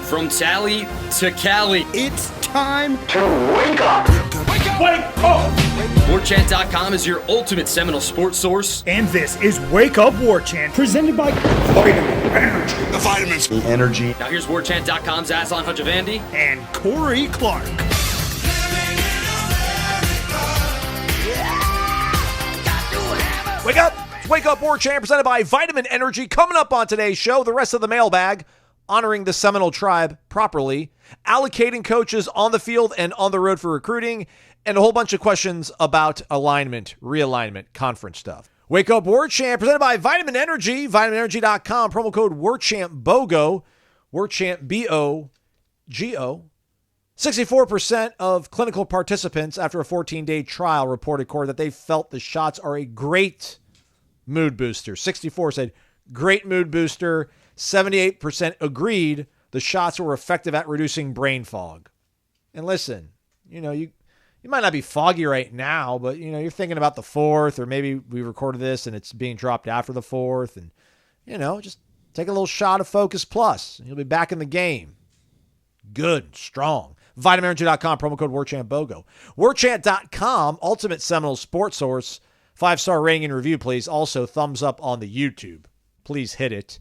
From Tally to Cali. It's time to wake up. Wake up! Wake up! Warchant.com is your ultimate Seminole sports source. And this is Wake Up Warchant, presented by Vitamin Energy. The vitamins. The energy. Now here's Warchant.com's Aslan Hajavandi and Corey Clark. Wake up! It's Wake Up Warchant, presented by Vitamin Energy. Coming up on today's show, the rest of the mailbag, honoring the Seminole tribe properly, allocating coaches on the field and on the road for recruiting, and a whole bunch of questions about alignment, realignment, conference stuff. Wake Up Warchant, presented by Vitamin Energy, vitaminenergy.com, promo code Warchant BOGO, Warchant BOGO. 64% of clinical participants after a 14-day trial reported, Corey, that they felt the shots are a great mood booster. 64 said great mood booster. 78% agreed the shots were effective at reducing brain fog. And listen, you might not be foggy right now, but you're thinking about the 4th, or maybe we recorded this and it's being dropped after the 4th, and just take a little shot of Focus Plus. You'll be back in the game. Good and strong. VitaminEnergy.com, promo code WarchantBOGO. Warchant.com, ultimate Seminole sports source. 5-star rating and review, please. Also, thumbs up on the YouTube. Please hit it.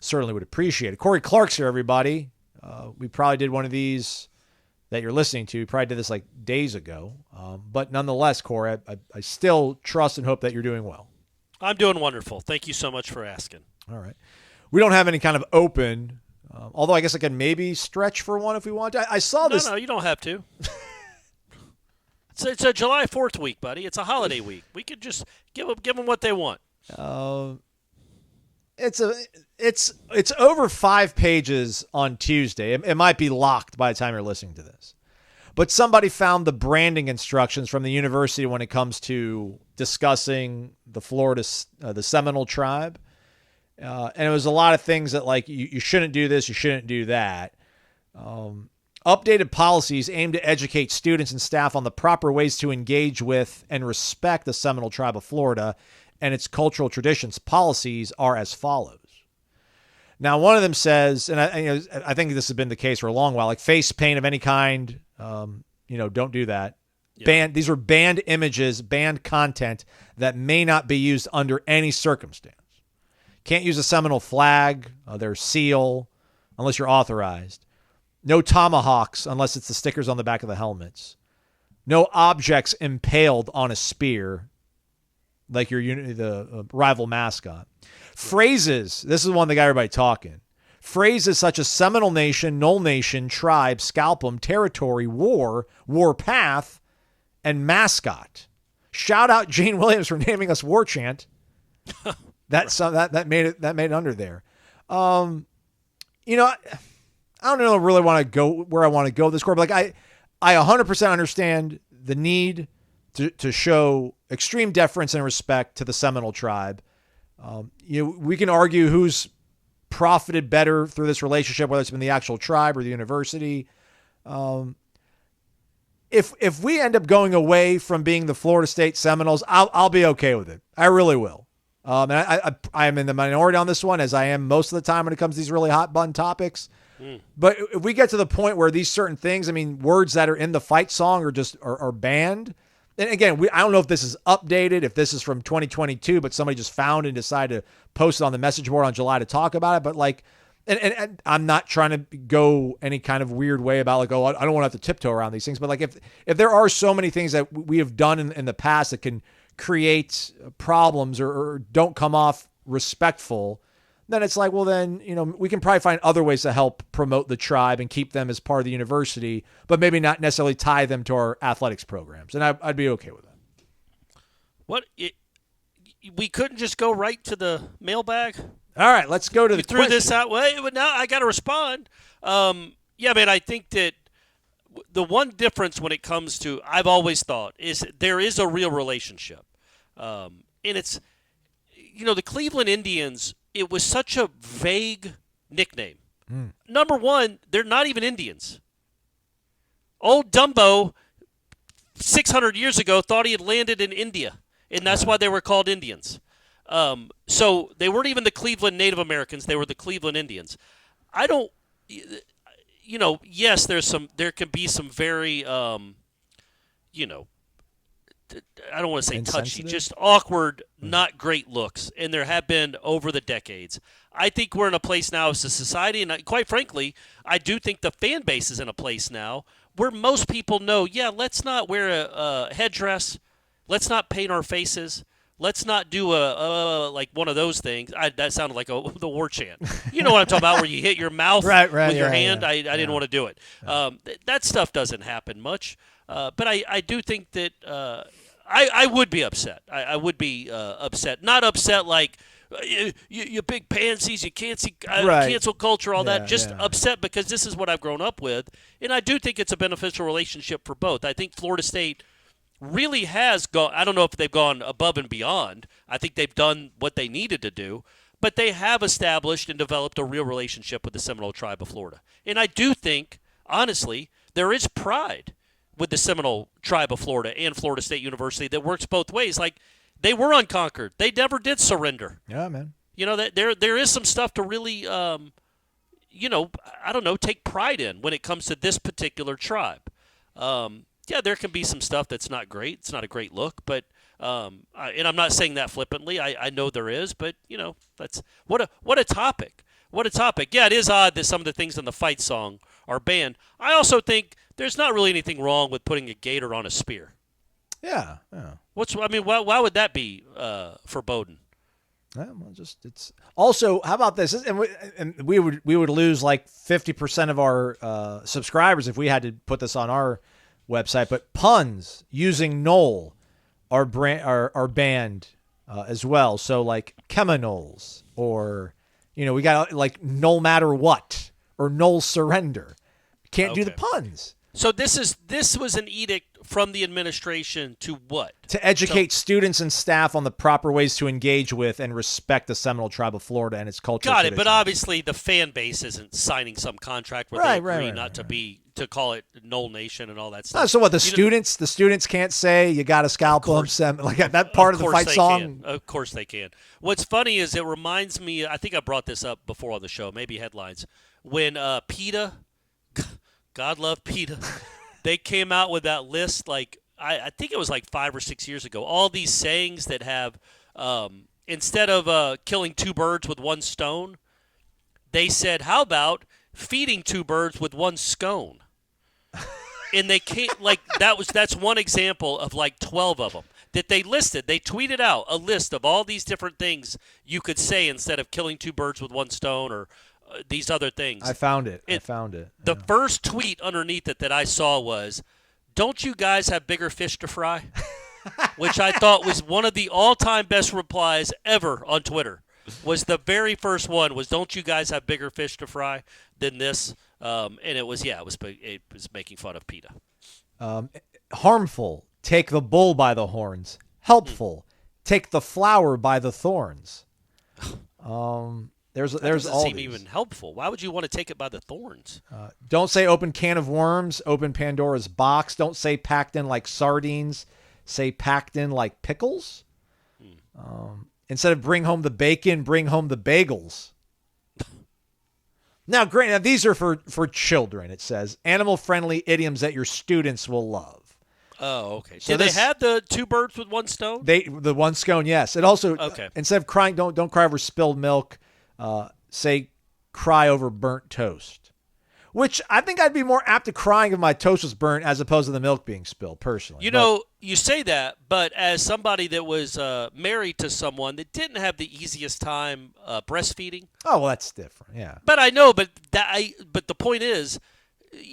Certainly would appreciate it. Corey Clark's here, everybody. We probably did one of these that you're listening to. We probably did this like days ago. But nonetheless, Corey, I still trust and hope that you're doing well. I'm doing wonderful. Thank you so much for asking. All right. We don't have any kind of open, although I guess I can maybe stretch for one if we want to. I saw this. No, you don't have to. It's a July 4th week, buddy. It's a holiday week. We could just give them what they want. It's over 5 pages on Tuesday. It might be locked by the time you're listening to this. But somebody found the branding instructions from the university when it comes to discussing the Seminole tribe. And it was a lot of things that, like, you shouldn't do this, you shouldn't do that. Updated policies aim to educate students and staff on the proper ways to engage with and respect the Seminole tribe of Florida and its cultural traditions. Policies are as follows. Now, one of them says, and I think this has been the case for a long while, like face paint of any kind, don't do that. Yeah. These are banned images, banned content that may not be used under any circumstance. Can't use a Seminole flag, their seal, unless you're authorized. No tomahawks unless it's the stickers on the back of the helmets. No objects impaled on a spear, like the rival mascot. Phrases, this is one that got everybody talking. Phrases such as Seminole Nation, Nole Nation, Tribe, Scalpum, Territory, War, War Path, and Mascot. Shout out Gene Williams for naming us Warchant. That made it under there. I don't know really want to go where I want to go this quarter, but like I 100% understand the need to show extreme deference and respect to the Seminole tribe. We can argue who's profited better through this relationship, whether it's been the actual tribe or the university. If we end up going away from being the Florida State Seminoles, I'll be okay with it. I really will. And I am in the minority on this one, as I am most of the time when it comes to these really hot button topics. But if we get to the point where these certain things, words that are in the fight song are banned. And again, I don't know if this is updated, if this is from 2022, but somebody just found and decided to post it on the message board on July to talk about it. But like, and I'm not trying to go any kind of weird way about like, oh, I don't want to have to tiptoe around these things. But like, if there are so many things that we have done in the past that can create problems or don't come off respectful, then it's like, well, then, we can probably find other ways to help promote the tribe and keep them as part of the university, but maybe not necessarily tie them to our athletics programs. And I'd be okay with that. We couldn't just go right to the mailbag? All right, let's go to the threw this out. Well, now I got to respond. I think that the one difference when it comes to, I've always thought, is there is a real relationship. And it's, the Cleveland Indians, it was such a vague nickname. Number one, they're not even Indians. Old Dumbo, 600 years ago, thought he had landed in India, and that's why they were called Indians. So they weren't even the Cleveland Native Americans. They were the Cleveland Indians. yes, there can be some very, I don't want to say touchy, just awkward, not great looks, and there have been over the decades. I think we're in a place now as a society, and quite frankly, I do think the fan base is in a place now where most people know, let's not wear a headdress, let's not paint our faces, let's not do a like one of those things. That sounded like the war chant. You know what I'm talking about, where you hit your mouth with your hand. Yeah. I didn't want to do it. That stuff doesn't happen much. But I do think that I would be upset. I would be upset. Not upset like you big pansies, you can't see cancel culture, all that. Just upset because this is what I've grown up with. And I do think it's a beneficial relationship for both. I think Florida State really has gone – I don't know if they've gone above and beyond. I think they've done what they needed to do. But they have established and developed a real relationship with the Seminole tribe of Florida. And I do think, honestly, there is pride with the Seminole tribe of Florida and Florida State University that works both ways. Like, they were unconquered. They never did surrender. Yeah, man. That there is some stuff to really, I don't know, take pride in when it comes to this particular tribe. There can be some stuff that's not great. It's not a great look, but and I'm not saying that flippantly. I know there is, but that's what a topic. What a topic. Yeah, it is odd that some of the things in the fight song are banned. I also think there's not really anything wrong with putting a gator on a spear. Yeah. Why would that be forbidden? It's also, how about this? And we would lose like 50% of our subscribers if we had to put this on our website. But puns using Nole are banned as well. So like Seminoles, or we got like no matter what, or Nole surrender. Can't do the puns. So this was an edict from the administration to what? To educate students and staff on the proper ways to engage with and respect the Seminole tribe of Florida and its culture. Got it, but obviously the fan base isn't signing some contract where they agree not to call it Nole Nation and all that stuff. So what, the students can't say you got to scalp them, like that part of the fight song? Of course they can. What's funny is it reminds me, I think I brought this up before on the show, maybe headlines, when PETA, God love PETA, they came out with that list, like I think it was like 5 or 6 years ago. All these sayings that have, instead of killing 2 birds with 1 stone, they said, how about feeding 2 birds with 1 scone? And they can't, that's one example of like 12 of them that they listed. They tweeted out a list of all these different things you could say instead of killing 2 birds with 1 stone, or these other things. I found it. The first tweet underneath it that I saw was, "Don't you guys have bigger fish to fry?" Which I thought was one of the all-time best replies ever on Twitter. Was the very first one was, "Don't you guys have bigger fish to fry than this?" And it was making fun of PETA. Harmful, take the bull by the horns. Helpful, take the flower by the thorns. There's all seem even helpful. Why would you want to take it by the thorns? Don't say open can of worms, open Pandora's box. Don't say packed in like sardines. Say packed in like pickles. Instead of bring home the bacon, bring home the bagels. Now, granted, these are for children. It says animal-friendly idioms that your students will love. Oh, okay. So they have the 2 birds with 1 stone? The 1 scone, yes. It also, instead of crying, don't cry over spilled milk. Say cry over burnt toast, which I think I'd be more apt to crying if my toast was burnt as opposed to the milk being spilled, personally. You say that, but as somebody that was married to someone that didn't have the easiest time breastfeeding. Oh, well, that's different, yeah. But I know, but the point is,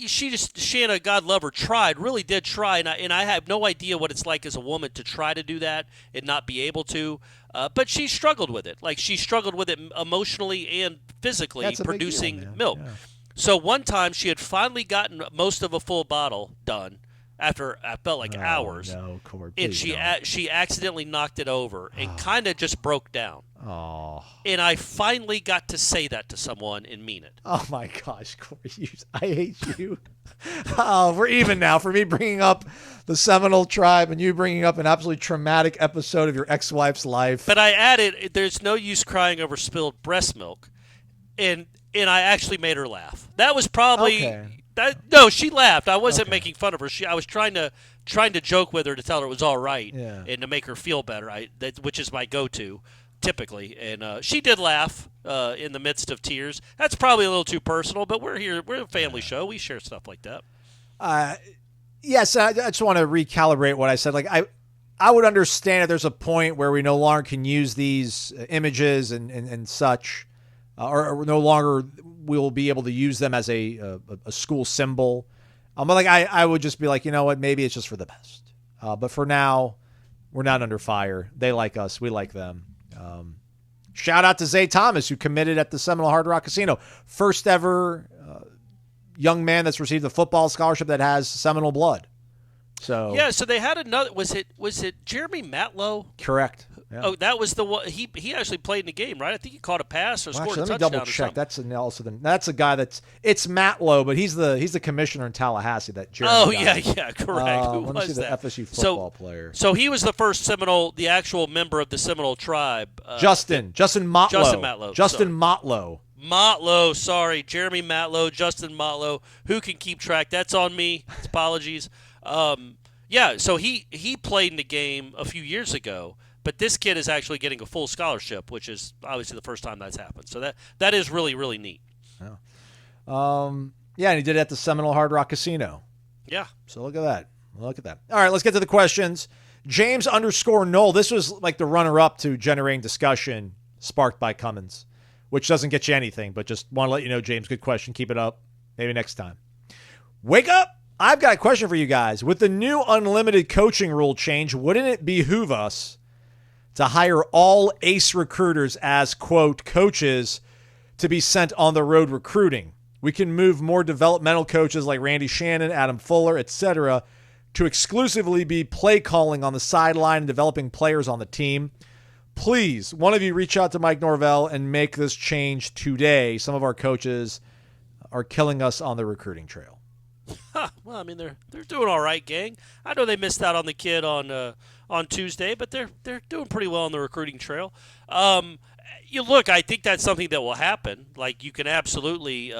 Shanna, God love her, really did try, and I have no idea what it's like as a woman to try to do that and not be able to. But she struggled with it. Like, she struggled with it emotionally and physically, producing milk. Yeah. So one time she had finally gotten most of a full bottle done after I felt like hours. No, Cord, and she accidentally knocked it over and kind of just broke down. Oh. And I finally got to say that to someone and mean it. Oh my gosh, Corey, I hate you. Oh, we're even now for me bringing up the Seminole tribe and you bringing up an absolutely traumatic episode of your ex-wife's life. But I added, there's no use crying over spilled breast milk. And and I actually made her laugh. That was probably Okay. no, she laughed. I wasn't Okay. making fun of her. I was trying to joke with her to tell her it was all right and to make her feel better. Which is my go-to typically, and she did laugh in the midst of tears. That's probably a little too personal, but we're here. We're a family show. We share stuff like that. Yes, I just want to recalibrate what I said. Like I would understand if there's a point where we no longer can use these images and such, or no longer we'll be able to use them as a school symbol. But like I would just be like, you know what, maybe it's just for the best. But for now, we're not under fire. They like us. We like them. Shout out to Zay Thomas, who committed at the Seminole Hard Rock Casino. First ever young man that's received a football scholarship that has Seminole blood. So yeah, so they had another. Was it Jeremy Matlow? Correct. Yeah. Oh, that was the one. He actually played in the game, right? I think he caught a pass or scored a Actually, let me touchdown. double check. That's a guy it's Matlow, but he's the commissioner in Tallahassee. That Jeremy Oh guy. yeah, correct. Who let me was see that? the FSU football player. So he was the first Seminole, the actual member of the Seminole tribe. Justin Motlow. Justin Matlow. Justin Motlow. Motlow, sorry, Jeremy Matlow, Justin Motlow. Who can keep track? That's on me. Apologies. Yeah, so he played in the game a few years ago, but this kid is actually getting a full scholarship, which is obviously the first time that's happened. So that is really, really neat. Yeah. Yeah, and he did it at the Seminole Hard Rock Casino. Yeah. So look at that. All right, let's get to the questions. James_Noel. This was like the runner-up to generating discussion sparked by Cummins, which doesn't get you anything, but just want to let you know, James, good question. Keep it up. Maybe next time. Wake up. I've got a question for you guys. With the new unlimited coaching rule change, wouldn't it behoove us to hire all ace recruiters as, quote, coaches to be sent on the road recruiting? We can move more developmental coaches like Randy Shannon, Adam Fuller, etc., to exclusively be play calling on the sideline and developing players on the team. Please, one of you reach out to Mike Norvell and make this change today. Some of our coaches are killing us on the recruiting trail. Well, I mean, they're doing all right, gang. I know they missed out on the kid on Tuesday, but they're doing pretty well on the recruiting trail. Look, I think that's something that will happen. Like, you can absolutely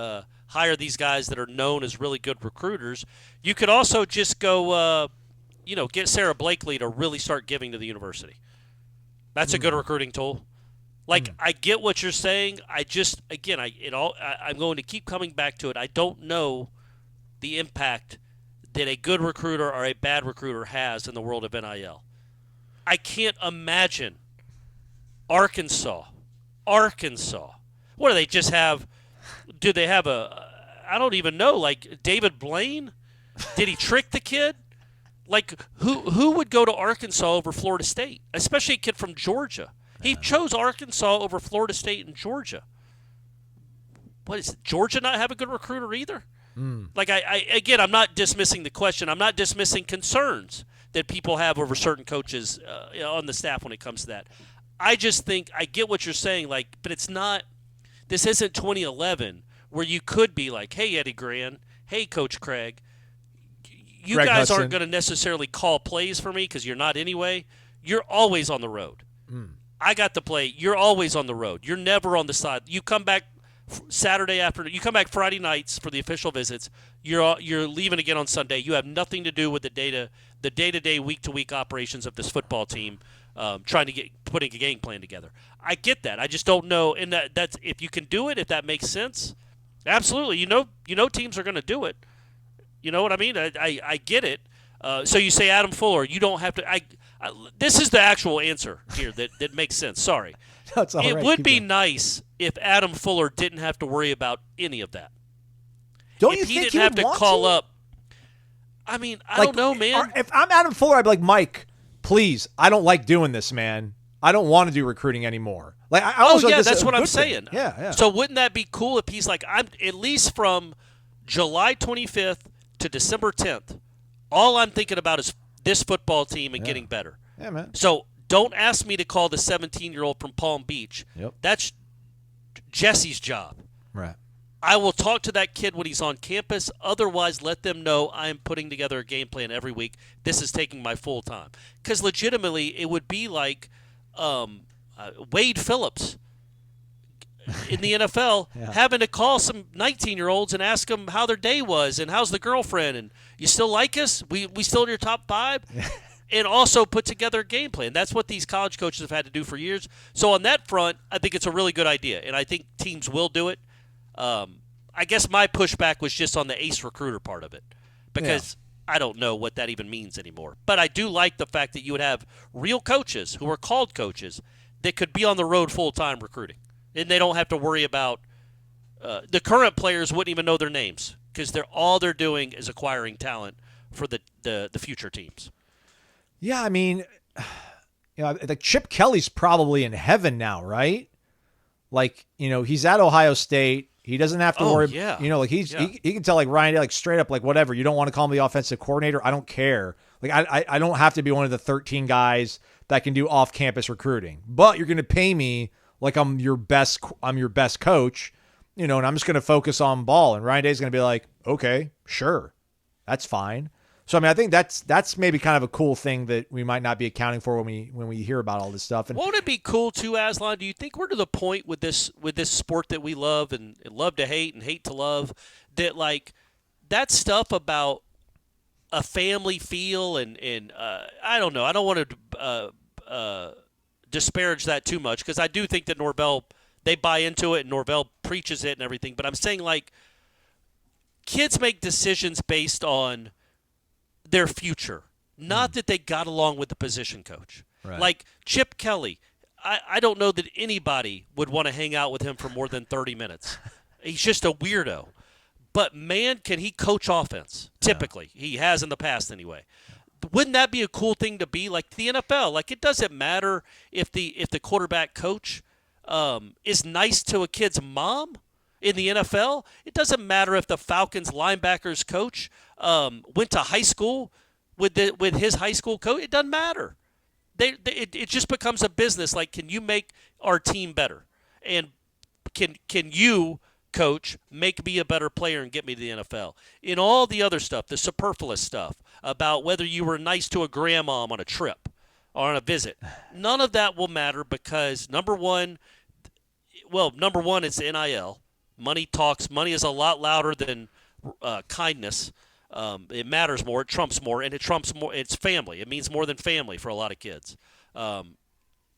hire these guys that are known as really good recruiters. You could also just go, get Sarah Blakely to really start giving to the university. That's a good recruiting tool. Like, I get what you're saying. I'm going to keep coming back to it. I don't know the impact that a good recruiter or a bad recruiter has in the world of NIL. I can't imagine Arkansas. What do they just have? Do they have I don't even know, like David Blaine? Did he trick the kid? Like, who would go to Arkansas over Florida State? Especially a kid from Georgia. He chose Arkansas over Florida State and Georgia. What is it? Georgia not have a good recruiter either? Like, I'm not dismissing the question. I'm not dismissing concerns that people have over certain coaches on the staff when it comes to that. I just think I get what you're saying, like, but it's not – this isn't 2011 where you could be like, hey, Eddie Gran, hey, Coach Craig, you Greg guys Hudson. aren't going to necessarily call plays for me because you're not anyway. You're always on the road. I got the play. You're always on the road. You're never on the side. You come back Saturday afternoon. You come back Friday nights for the official visits. You're leaving again on Sunday. You have nothing to do with the day-to-day, week-to-week operations of this football team, putting a game plan together. I get that. I just don't know, and that's if you can do it, if that makes sense. Absolutely. You know, teams are going to do it. You know what I mean? I get it. So you say Adam Fuller. You don't have to. This is the actual answer here that makes sense. Sorry. That's all It right. would Keep be going. nice if Adam Fuller didn't have to worry about any of that. Don't if you he think didn't he have would to want call to? up. I mean, I don't know, man. If I'm Adam Fuller, I'd be like, Mike, please, I don't like doing this, man. I don't want to do recruiting anymore. Like, I almost like this that's is a what I'm good thing. saying. Yeah. So wouldn't that be cool if he's like, I'm at least from July 25th to December 10th, all I'm thinking about is this football team and getting better. Yeah, man. So don't ask me to call the 17-year-old from Palm Beach. Yep. That's Jesse's job. Right. I will talk to that kid when he's on campus. Otherwise, let them know I am putting together a game plan every week. This is taking my full time. Because legitimately, it would be like Wade Phillips. in the NFL having to call some 19-year-olds and ask them how their day was and how's the girlfriend and you still like us? We still in your top 5? And also put together a game plan. That's what these college coaches have had to do for years. So on that front, I think it's a really good idea, and I think teams will do it. I guess my pushback was just on the ace recruiter part of it because I don't know what that even means anymore. But I do like the fact that you would have real coaches who are called coaches that could be on the road full-time recruiting. And they don't have to worry about the current players wouldn't even know their names because all they're doing is acquiring talent for the future teams. Yeah, I mean, like Chip Kelly's probably in heaven now, right? Like, he's at Ohio State. He doesn't have to worry. Yeah. Like he can tell like Ryan, like straight up, like whatever. You don't want to call him the offensive coordinator. I don't care. Like I don't have to be one of the 13 guys that can do off-campus recruiting. But you're going to pay me like I'm your best coach, and I'm just going to focus on ball. And Ryan Day's going to be like, okay, sure, that's fine. So I mean, I think that's maybe kind of a cool thing that we might not be accounting for when we hear about all this stuff. And won't it be cool too, Aslan? Do you think we're to the point with this sport that we love and love to hate and hate to love that like that stuff about a family feel and I don't know. I don't want to disparage that too much because I do think that Norvell they buy into it and Norvell preaches it and everything. But I'm saying like kids make decisions based on their future, not that they got along with the position coach. Right. Like Chip Kelly, I don't know that anybody would want to hang out with him for more than 30 minutes. He's just a weirdo. But, man, can he coach offense? Typically. He has in the past anyway. Wouldn't that be a cool thing to be like the NFL? Like it doesn't matter if the quarterback coach is nice to a kid's mom in the NFL. It doesn't matter if the Falcons linebackers coach went to high school with his high school coach. It doesn't matter. It just becomes a business. Like, can you make our team better? And can you, coach, make me a better player and get me to the NFL? In all the other stuff, the superfluous stuff about whether you were nice to a grandma on a trip or on a visit, none of that will matter because, number one, it's NIL. Money talks. Money is a lot louder than kindness. It matters more. It trumps more, and it trumps more. It's family. It means more than family for a lot of kids.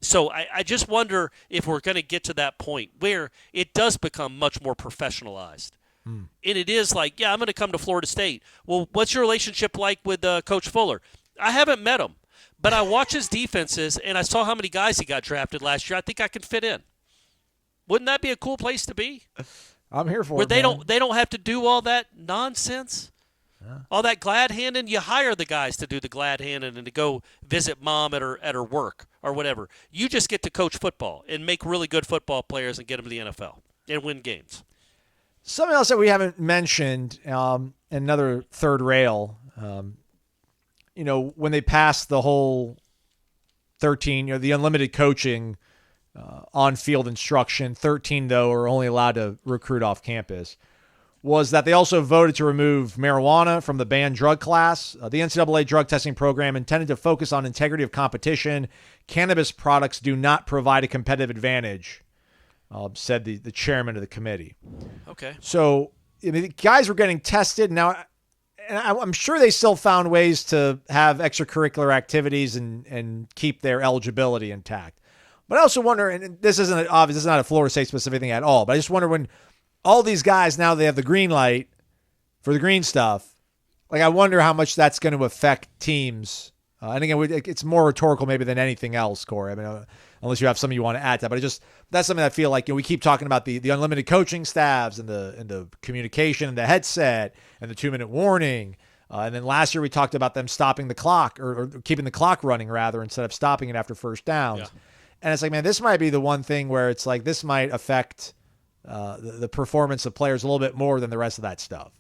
So I just wonder if we're going to get to that point where it does become much more professionalized. And it is like, I'm going to come to Florida State. Well, what's your relationship like with Coach Fuller? I haven't met him, but I watch his defenses, and I saw how many guys he got drafted last year. I think I can fit in. Wouldn't that be a cool place to be? I'm here for where it. They don't have to do all that nonsense, all that glad handing. You hire the guys to do the glad handing and to go visit mom at her work or whatever. You just get to coach football and make really good football players and get them to the NFL and win games. Something else that we haven't mentioned, another third rail. When they passed the whole 13, the unlimited coaching. On-field instruction, 13, though, are only allowed to recruit off campus, was that they also voted to remove marijuana from the banned drug class. The NCAA drug testing program intended to focus on integrity of competition. Cannabis products do not provide a competitive advantage, said the chairman of the committee. Okay. So the guys were getting tested. Now, and I'm sure they still found ways to have extracurricular activities and keep their eligibility intact. But I also wonder, and this isn't obvious, this is not a Florida State specific thing at all, but I just wonder when all these guys, now they have the green light for the green stuff, like I wonder how much that's going to affect teams. And again, it's more rhetorical maybe than anything else, Corey. I mean, unless you have something you want to add to that. But that's something I feel like we keep talking about the unlimited coaching staffs and the communication and the headset and the 2-minute warning. And then last year we talked about them stopping the clock or keeping the clock running rather instead of stopping it after first downs. Yeah. And it's like, man, this might be the one thing where it's like this might affect the performance of players a little bit more than the rest of that stuff.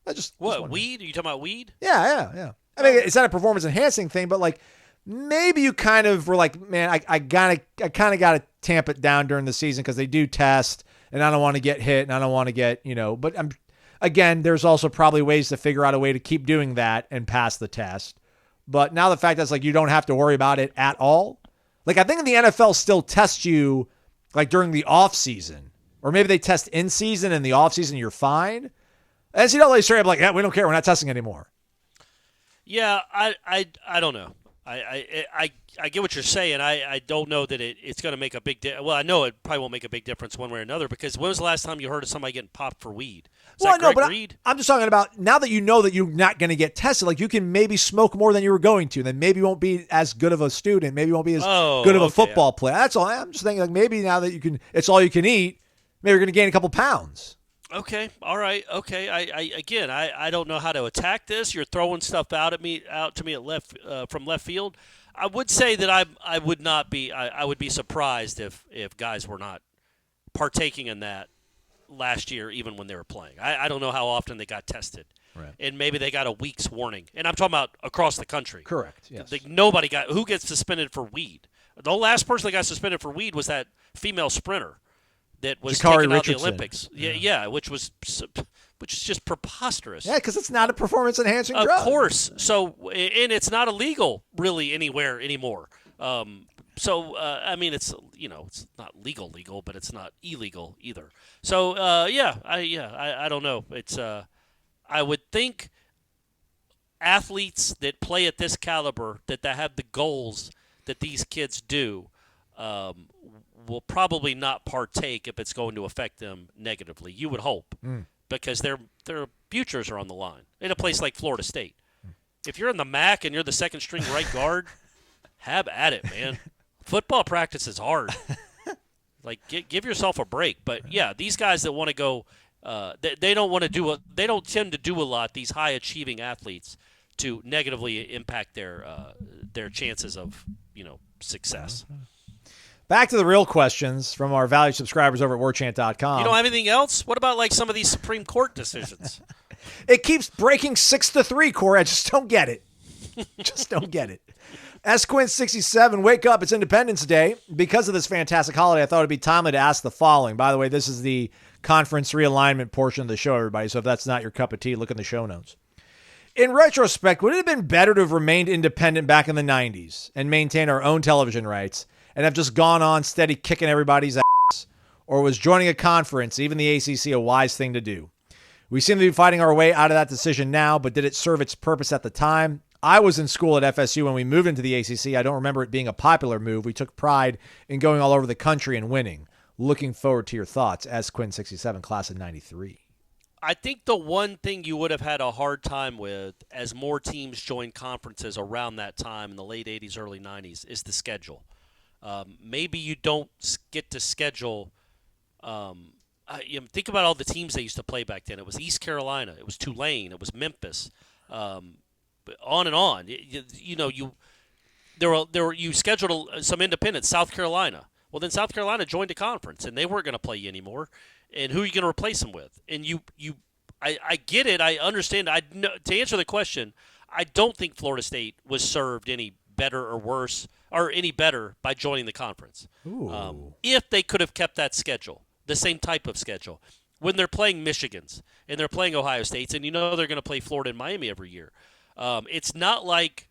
Weed? Are you talking about weed? Yeah. I mean, it's not a performance enhancing thing, but like maybe you kind of were like, man, I kind of got to tamp it down during the season because they do test, and I don't want to get hit, and I don't want to get But again, there's also probably ways to figure out a way to keep doing that and pass the test. But now the fact that's like you don't have to worry about it at all. Like, I think the NFL still tests you, like, during the off season, Or maybe they test in season and the off season you're fine. NCAA straight up like, yeah, we don't care. We're not testing anymore. Yeah, I don't know. I get what you're saying. I don't know that it's going to make a big well, I know it probably won't make a big difference one way or another, because when was the last time you heard of somebody getting popped for weed? Well, no, but I'm just talking about now that you know that you're not going to get tested, like you can maybe smoke more than you were going to, then maybe you won't be as good of a student, maybe you won't be as good of a football player. That's all. I'm just thinking like maybe now that it's all you can eat, maybe you're going to gain a couple pounds. Okay, all right, okay. I don't know how to attack this. You're throwing stuff out to me from left field. I would say that I would be surprised if guys were not partaking in that last year, even when they were playing. I don't know how often they got tested, right? And maybe they got a week's warning. And I'm talking about across the country. Correct. Yes. Who gets suspended for weed. The last person that got suspended for weed was that female sprinter that was taking out the Olympics. Yeah, which is just preposterous. Yeah, because it's not a performance-enhancing drug. Of course. So, and it's not illegal really anywhere anymore. I mean, it's not legal, but it's not illegal either. So, I don't know. It's I would think athletes that play at this caliber, that have the goals that these kids do, will probably not partake if it's going to affect them negatively. You would hope, because their futures are on the line in a place like Florida State. If you're in the MAC and you're the second string right guard, have at it, man. Football practice is hard. Like, give yourself a break. But yeah, these guys that want to go, they don't want to do they don't tend to do a lot. These high achieving athletes to negatively impact their chances of success. Back to the real questions from our valued subscribers over at warchant.com. You don't have anything else? What about like some of these Supreme Court decisions? It keeps breaking 6-3, Corey. I just don't get it. Just don't get it. Quinn67, wake up. It's Independence Day. Because of this fantastic holiday, I thought it'd be timely to ask the following. By the way, this is the conference realignment portion of the show, everybody. So if that's not your cup of tea, look in the show notes. In retrospect, would it have been better to have remained independent back in the 90s and maintained our own television rights and have just gone on steady kicking everybody's ass? Or was joining a conference, even the ACC, a wise thing to do? We seem to be fighting our way out of that decision now, but did it serve its purpose at the time? I was in school at FSU when we moved into the ACC. I don't remember it being a popular move. We took pride in going all over the country and winning. Looking forward to your thoughts. Quinn67, class of 93. I think the one thing you would have had a hard time with as more teams joined conferences around that time in the late 80s, early 90s is the schedule. Maybe you don't get to schedule. Think about all the teams they used to play back then. It was East Carolina. It was Tulane. It was Memphis. On and on. You scheduled some independents. South Carolina. Well, then South Carolina joined a conference, and they weren't going to play you anymore. And who are you going to replace them with? And I get it. I understand. To answer the question, I don't think Florida State was served any better or worse or any better by joining the conference. If they could have kept that schedule, the same type of schedule, when they're playing Michigans and they're playing Ohio States, and they're going to play Florida and Miami every year. It's not like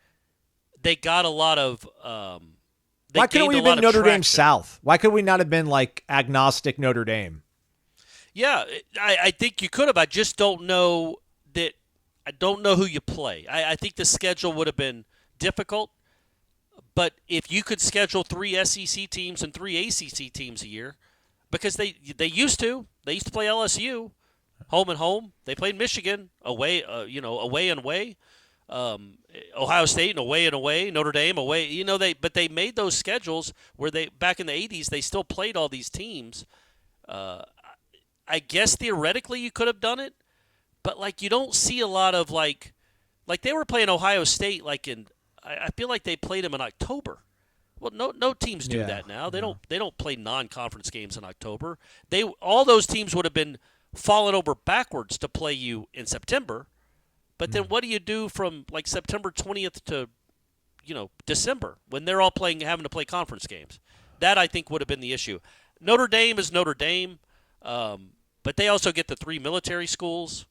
they got a lot of. Why couldn't we have been Notre Dame South? Why could we not have been like agnostic Notre Dame? Yeah, I think you could have. I just don't know that. I don't know who you play. I think the schedule would have been difficult. But if you could schedule 3 SEC teams and 3 ACC teams a year, because they used to play LSU, home and home. They played Michigan away, away and away. Ohio State and away, Notre Dame away. But they made those schedules where they back in the 80s they still played all these teams. I guess theoretically you could have done it, but like you don't see a lot of like they were playing Ohio State like in. I feel like they played them in October. Well, no teams do that now. They don't play non-conference games in October. All those teams would have been falling over backwards to play you in September. But then what do you do from like September 20th to December when they're all having to play conference games? That I think would have been the issue. Notre Dame is Notre Dame, but they also get the 3 military schools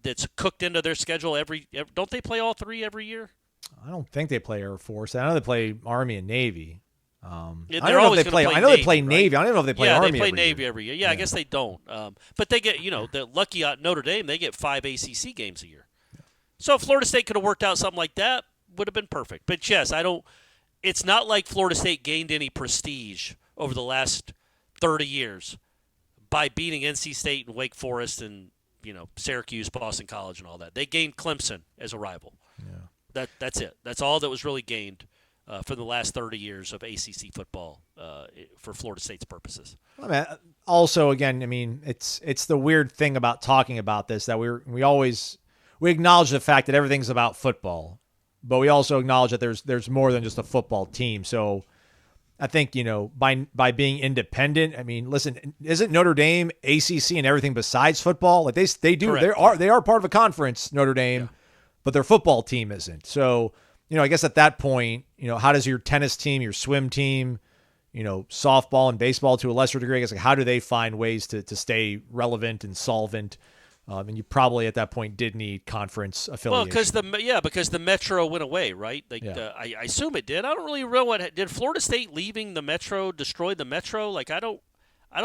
that's cooked into their schedule don't they play all 3 every year? I don't think they play Air Force. I know they play Army and Navy. Yeah, I don't know if they play. play I know they play Navy, Navy. right? I don't know if they play yeah, Army. they play every Navy year. every year. Yeah, I guess they don't. But they get, the lucky Notre Dame, they get 5 ACC games a year. So if Florida State could have worked out something like that, would have been perfect. But yes, it's not like Florida State gained any prestige over the last 30 years by beating NC State and Wake Forest and, Syracuse, Boston College and all that. They gained Clemson as a rival. Yeah. That's it. That's all that was really gained for the last 30 years of ACC football for Florida State's purposes. Also, again, it's the weird thing about talking about this that we acknowledge the fact that everything's about football, but we also acknowledge that there's more than just a football team. So I think, by being independent, listen, isn't Notre Dame ACC and everything besides football? Like they do, Correct. they are part of a conference, Notre Dame, but their football team isn't. So, I guess at that point, how does your tennis team, your swim team, softball and baseball to a lesser degree, I guess, like, how do they find ways to stay relevant and solvent? And you probably at that point did need conference affiliation. Well, because the Metro went away, right? I assume it did. I don't really know did Florida State leaving the Metro destroy the Metro? Like I don't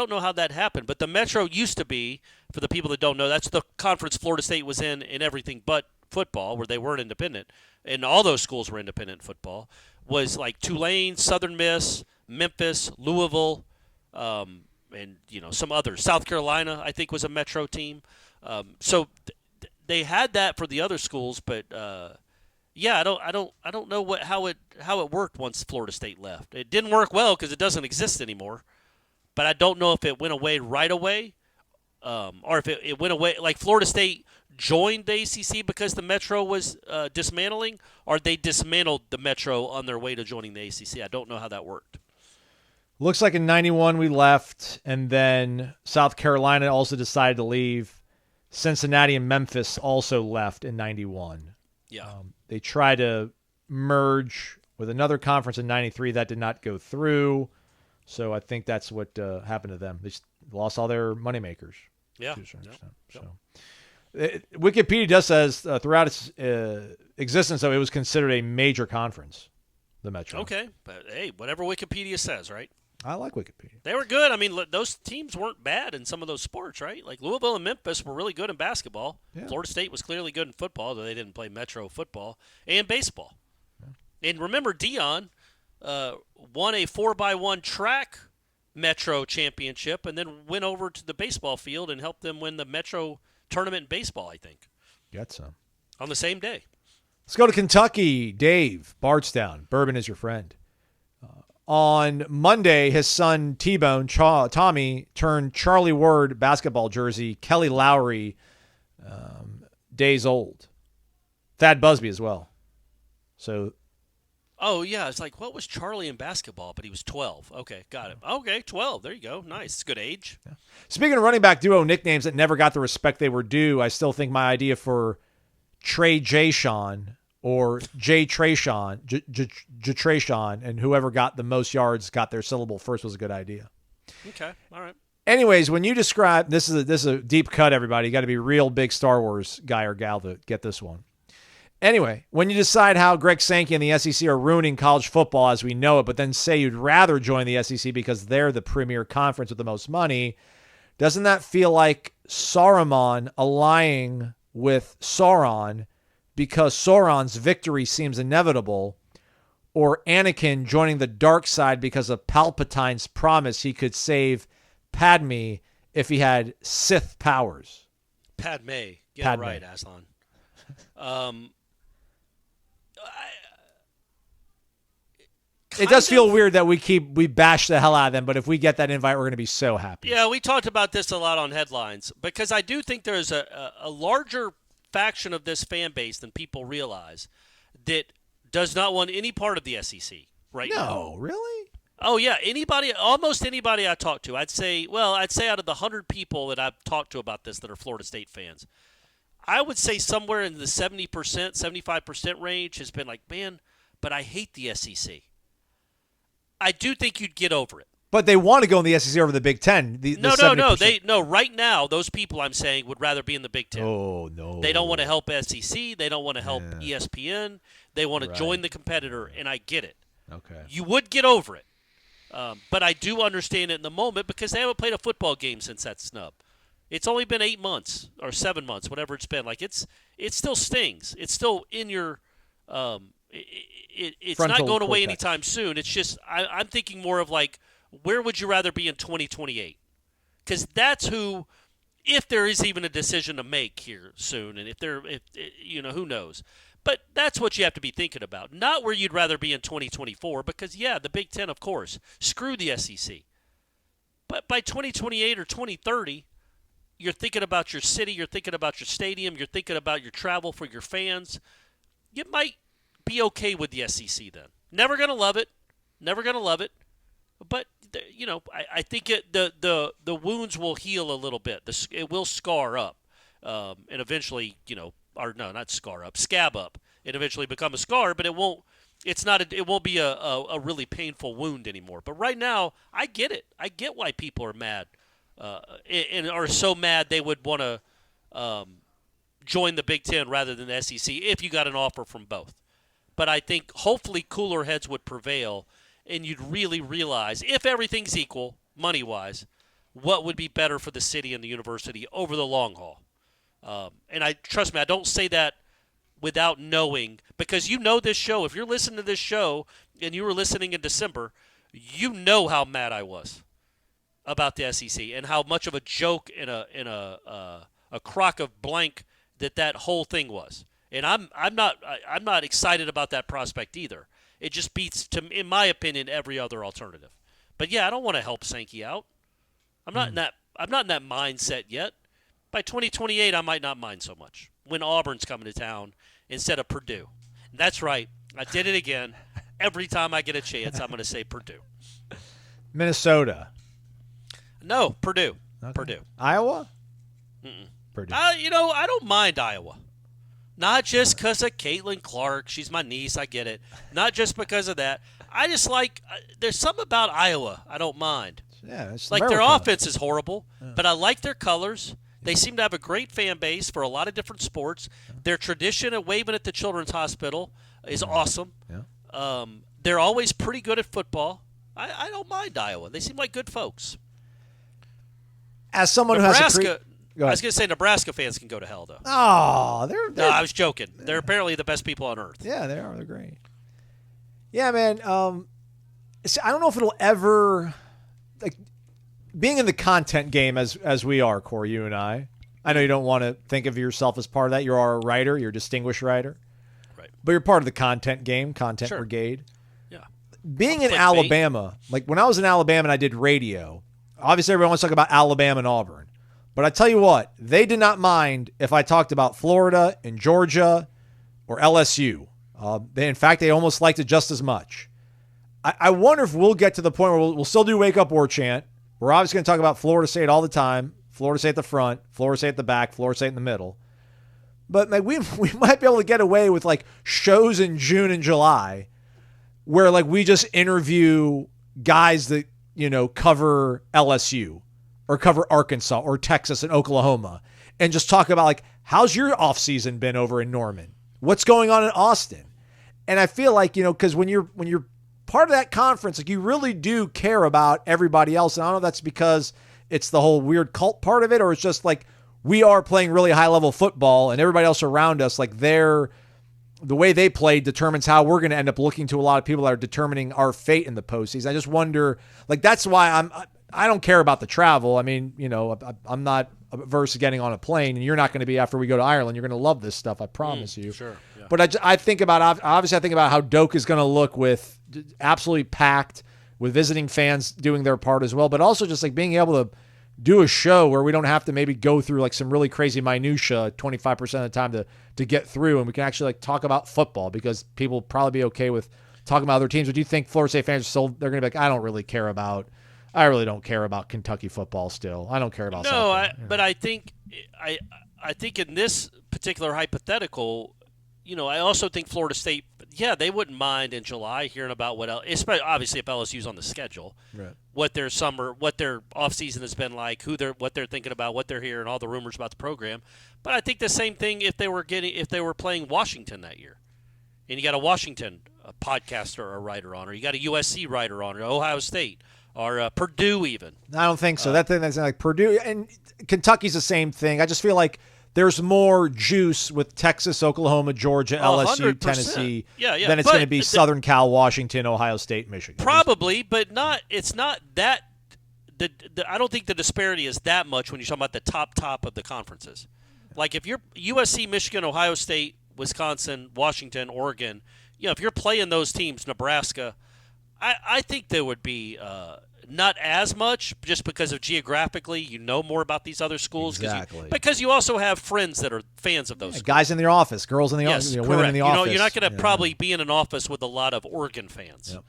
know how that happened. But the Metro used to be, for the people that don't know, that's the conference Florida State was in everything but football, where they weren't independent, and all those schools were independent in football. Was like Tulane, Southern Miss, Memphis, Louisville, and some others. South Carolina, I think, was a Metro team. So they had that for the other schools, but I don't know how it worked once Florida State left. It didn't work well because it doesn't exist anymore. But I don't know if it went away right away, or if it went away like Florida State joined the ACC because the Metro was dismantling, or they dismantled the Metro on their way to joining the ACC. I don't know how that worked. Looks like in 91 we left, and then South Carolina also decided to leave. Cincinnati and Memphis also left in 91. Yeah. They tried to merge with another conference in 93. That did not go through. So I think that's what happened to them. They just lost all their moneymakers. Yeah. To a certain extent. So, Wikipedia just says throughout its existence, though, it was considered a major conference, the Metro. Okay. But, hey, whatever Wikipedia says, right? I like Wikipedia. They were good. Those teams weren't bad in some of those sports, right? Like Louisville and Memphis were really good in basketball. Yeah. Florida State was clearly good in football, though they didn't play Metro football, and baseball. Yeah. And remember, Dion won a 4x1 track Metro championship and then went over to the baseball field and helped them win the Metro tournament in baseball, I think. Got some. On the same day. Let's go to Kentucky. Dave, Bardstown. Bourbon is your friend. On Monday, his son T-Bone, Tommy, turned Charlie Ward basketball jersey, Kelly Lowry, days old. Thad Busby as well. So. Oh, yeah. It's like, what was Charlie in basketball? But he was 12. Okay, got it. Okay, 12. There you go. Nice. It's a good age. Yeah. Speaking of running back duo nicknames that never got the respect they were due, I still think my idea for Trey J. Sean or J. Trayshawn, Trayshawn, and whoever got the most yards got their syllable first was a good idea. Okay, all right. Anyways, when you describe this is a deep cut, everybody. You got to be a real big Star Wars guy or gal to get this one. Anyway, when you decide how Greg Sankey and the SEC are ruining college football as we know it, but then say you'd rather join the SEC because they're the premier conference with the most money, doesn't that feel like Saruman allying with Sauron because Sauron's victory seems inevitable, or Anakin joining the dark side because of Palpatine's promise he could save Padme if he had Sith powers? Padme. Get Padme. it right, Aslan. It does feel weird that we bash the hell out of them, but if we get that invite, we're going to be so happy. Yeah, we talked about this a lot on headlines because I do think there's a larger faction of this fan base than people realize that does not want any part of the SEC right now. No, really? Oh, yeah. Almost anybody I talk to, I'd say out of the 100 people that I've talked to about this that are Florida State fans, I would say somewhere in the 70%, 75% range has been like, man, but I hate the SEC. I do think you'd get over it. But they want to go in the SEC over the Big Ten. No. Right now, those people I'm saying would rather be in the Big Ten. Oh, no. They don't want to help SEC. They don't want to help ESPN. They want to join the competitor, and I get it. Okay. You would get over it. But I do understand it in the moment because they haven't played a football game since that snub. It's only been 8 months or 7 months, whatever it's been. Like it still stings. It's still in your. It's not Frontal going away cortex. anytime soon. It's just I'm thinking more of like, where would you rather be in 2028? Because that's who, if there is even a decision to make here soon, and if who knows. But that's what you have to be thinking about. Not where you'd rather be in 2024, because, yeah, the Big Ten, of course. Screw the SEC. But by 2028 or 2030, you're thinking about your city, you're thinking about your stadium, you're thinking about your travel for your fans. You might be okay with the SEC then. Never going to love it. Never going to love it. But, I think the wounds will heal a little bit. It will scar up. And eventually, not scar up, scab up, and eventually become a scar, but it won't. It won't be a really painful wound anymore. But right now, I get it. I get why people are mad, and are so mad they would want to join the Big Ten rather than the SEC if you got an offer from both. But I think hopefully cooler heads would prevail, and you'd really realize, if everything's equal money-wise, what would be better for the city and the university over the long haul. And trust me, I don't say that without knowing, because you know this show. If you're listening to this show and you were listening in December, you know how mad I was about the SEC and how much of a joke and a crock of blank that whole thing was. And I'm not excited about that prospect either. It just beats, in my opinion, every other alternative. But yeah, I don't want to help Sankey out. I'm not in that mindset yet. By 2028, I might not mind so much when Auburn's coming to town instead of Purdue. And that's right. I did it again. Every time I get a chance, I'm going to say Purdue. Minnesota. No, Purdue. Okay. Purdue. Iowa? Mm-mm. Purdue. I don't mind Iowa. Not just because of Caitlin Clark. She's my niece. I get it. Not just because of that. I just like there's something about Iowa I don't mind. Yeah, it's like America. their offense is horrible, but I like their colors. They seem to have a great fan base for a lot of different sports. Their tradition of waving at the Children's Hospital is awesome. Yeah. They're always pretty good at football. I don't mind Iowa. They seem like good folks. As someone Nebraska, who has I was going to say Nebraska fans can go to hell, though. Oh, they're No, I was joking. They're apparently the best people on earth. Yeah, they are. They're great. Yeah, man. I don't know if it'll ever being in the content game as we are, Corey, you and I. I know you don't want to think of yourself as part of that. You're a writer. You're a distinguished writer. Right. But you're part of the content game, content Sure. brigade. Yeah. Being in Clickbait. Alabama, like when I was in Alabama and I did radio, obviously everyone wants to talk about Alabama and Auburn. But I tell you what, they did not mind if I talked about Florida and Georgia or LSU. In fact, they almost liked it just as much. I wonder if we'll get to the point where we'll still do Wake Up Warchant. We're obviously going to talk about Florida State all the time. Florida State at the front, Florida State at the back, Florida State in the middle. But like we might be able to get away with like shows in June and July where like we just interview guys that, cover LSU or cover Arkansas or Texas and Oklahoma and just talk about like, how's your offseason been over in Norman? What's going on in Austin? And I feel like, because when you're part of that conference, like you really do care about everybody else. And I don't know if that's because it's the whole weird cult part of it, or it's just like we are playing really high level football and everybody else around us, like the way they play determines how we're going to end up looking to a lot of people that are determining our fate in the postseason. I just wonder, like, that's why I don't care about the travel. I mean, I'm not averse to getting on a plane, and you're not going to be after we go to Ireland. You're going to love this stuff. I promise you. Sure. Yeah. But I think about how Doak is going to look with absolutely packed with visiting fans doing their part as well, but also just like being able to do a show where we don't have to maybe go through like some really crazy minutia 25% of the time to get through, and we can actually like talk about football because people will probably be okay with talking about other teams. But do you think Florida State fans they're going to be like, I really don't care about Kentucky football still. I don't care about but I think in this particular hypothetical, I also think Florida State, they wouldn't mind in July hearing about especially obviously if LSU's on the schedule, right, what their offseason has been like, what they're thinking about, what they're hearing, all the rumors about the program. But I think the same thing if they were playing Washington that year. and you got a Washington podcaster or writer on, or you got a USC writer on, or Ohio State, or Purdue even. I don't think so. That's like Purdue and Kentucky's the same thing. I just feel like there's more juice with Texas, Oklahoma, Georgia, LSU, 100%. Tennessee Yeah. than it's going to be Southern Cal, Washington, Ohio State, Michigan. Probably, but not. It's not that. I don't think the disparity is that much when you're talking about the top of the conferences. Like if you're USC, Michigan, Ohio State, Wisconsin, Washington, Oregon, if you're playing those teams, Nebraska, I think there would be not as much just because of geographically you know more about these other schools. Exactly. Because you also have friends that are fans of those schools. Guys in the office, girls in the office, women in the office. You're not going to probably be in an office with a lot of Oregon fans. Yep.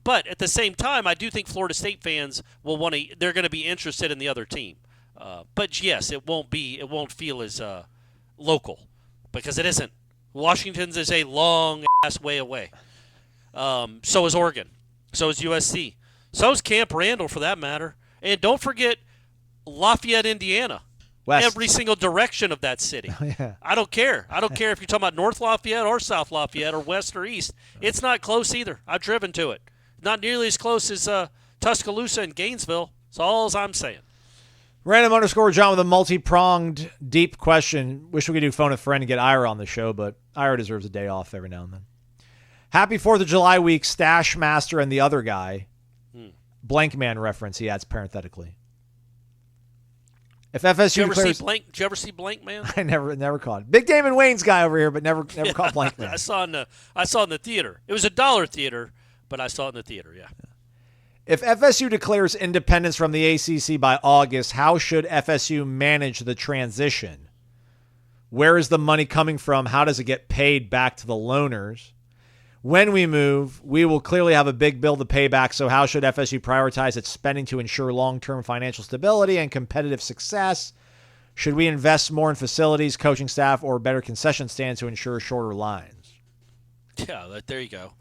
But at the same time, I do think Florida State fans will want to. They're going to be interested in the other team. But yes, it won't feel as local because it isn't. Washington's is a long ass way away. So is Oregon. So is USC. So is Camp Randall, for that matter. And don't forget Lafayette, Indiana. West. Every single direction of that city. Yeah. I don't care. I don't care if you're talking about North Lafayette or South Lafayette or West or East. It's not close either. I've driven to it. Not nearly as close as Tuscaloosa and Gainesville. That's all I'm saying. Random_John with a multi-pronged, deep question. Wish we could do phone a friend and get Ira on the show, but Ira deserves a day off every now and then. Happy 4th of July week, Stash Master and the other guy. Blank man reference, he adds parenthetically. If FSU Did you declares, ever see Blank Man? I never caught it. Big Damon Wayne's guy over here, but never caught Blank Man. I saw it in the theater. It was a dollar theater, but I saw it in the theater. Yeah. If FSU declares independence from the ACC by August, how should FSU manage the transition? Where is the money coming from? How does it get paid back to the loaners? When we move, we will clearly have a big bill to pay back, so how should FSU prioritize its spending to ensure long-term financial stability and competitive success? Should we invest more in facilities, coaching staff, or better concession stands to ensure shorter lines? Yeah, there you go.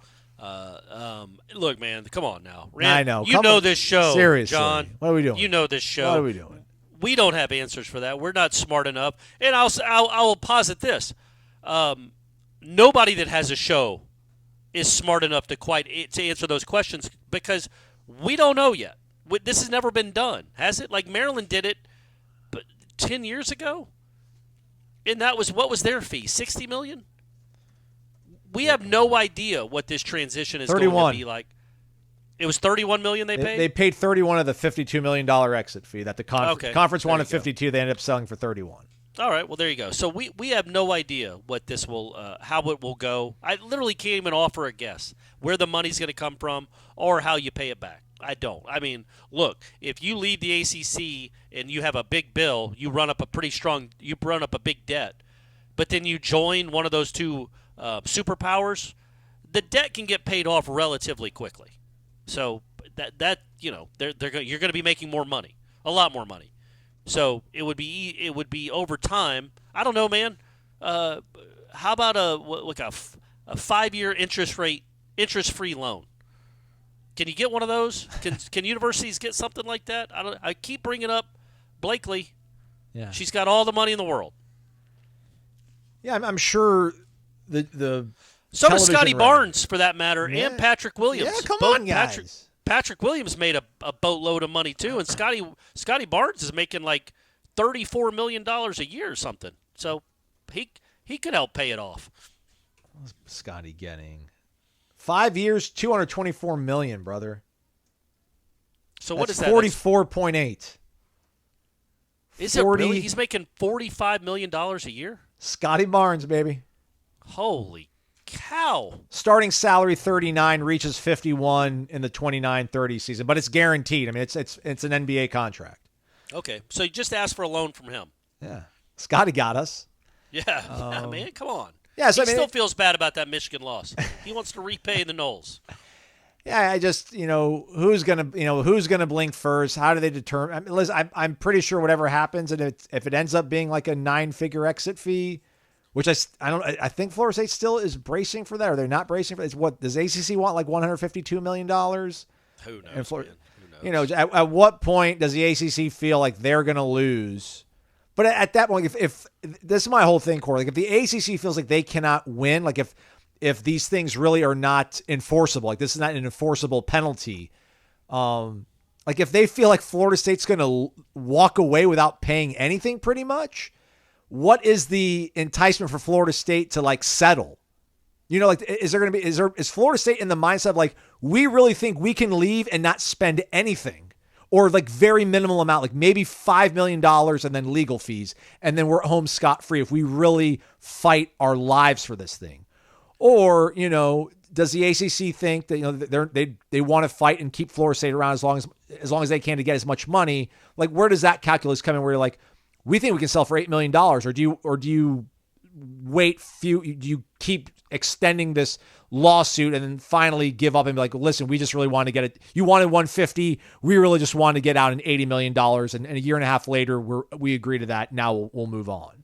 Look, man, come on now. I know. You know this show, Seriously. John. What are we doing? You know this show. What are we doing? We don't have answers for that. We're not smart enough. And I'll posit this. Nobody that has a show is smart enough to answer those questions because we don't know yet. This has never been done, has it? Like Maryland did it 10 years ago? And what was their fee? $60 million? We have no idea what this transition is 31. going to be like. It was $31 million they paid? They paid $31 of the $52 million exit fee that the conference wanted $52. They ended up selling for $31. All right, well, there you go. So we have no idea what this will, how it will go. I literally can't even offer a guess where the money's going to come from or how you pay it back. I don't. I mean, look, if you leave the ACC and you have a big bill, you run up a big debt, but then you join one of those two superpowers, the debt can get paid off relatively quickly. So you're going to be making more money, a lot more money. So it would be over time. I don't know, man. How about a 5-year interest-free loan? Can you get one of those? Can universities get something like that? I keep bringing up Blakely. Yeah, she's got all the money in the world. Yeah, I'm sure the so does Scotty Barnes, for that matter, yeah. and Patrick Williams. Yeah, come on, guys. Patrick Williams made a boatload of money too, and Scotty Barnes is making like $34 million a year or something. So he could help pay it off. What's Scotty getting? 5 years, $224 million, brother. So what is that? 44.8. Is it really? He's making $45 million a year? Scotty Barnes, baby. Holy cow. Starting salary 39, reaches 51 in the 29-30 season, but it's guaranteed. I mean, it's an NBA contract. Okay, so you just asked for a loan from him. Yeah. Scotty got us. Yeah, man, come on. Yeah, so he still feels bad about that Michigan loss. He wants to repay the Noles. Yeah, I just, who's gonna blink first? How do they determine? I mean, listen, I'm pretty sure whatever happens, and if it ends up being like a 9-figure exit fee, which I think Florida State still is bracing for that, or they're not bracing for that. What does ACC want? Like $152 million? Who knows? Who knows? At what point does the ACC feel like they're gonna lose? But at that point, if this is my whole thing, Corey, like if the ACC feels like they cannot win, like if if these things really are not enforceable. Like, this is not an enforceable penalty. Like, if they feel like Florida State's going to walk away without paying anything pretty much, what is the enticement for Florida State to, like, settle? You know, like, is Florida State in the mindset of, like, we really think we can leave and not spend anything, or like very minimal amount, like maybe $5 million and then legal fees, and then we're home scot-free if we really fight our lives for this thing? Or, you know, does the ACC think that, you know, they want to fight and keep Florida State around as long as they can to get as much money? Like, where does that calculus come in? Where you're like, we think we can sell for $8 million, or do you wait? Do you keep extending this lawsuit and then finally give up and be like, listen, we just really want to get it. You wanted 150. We really just want to get out in $80 million. And a year and a half later, we agree to that. Now we'll move on.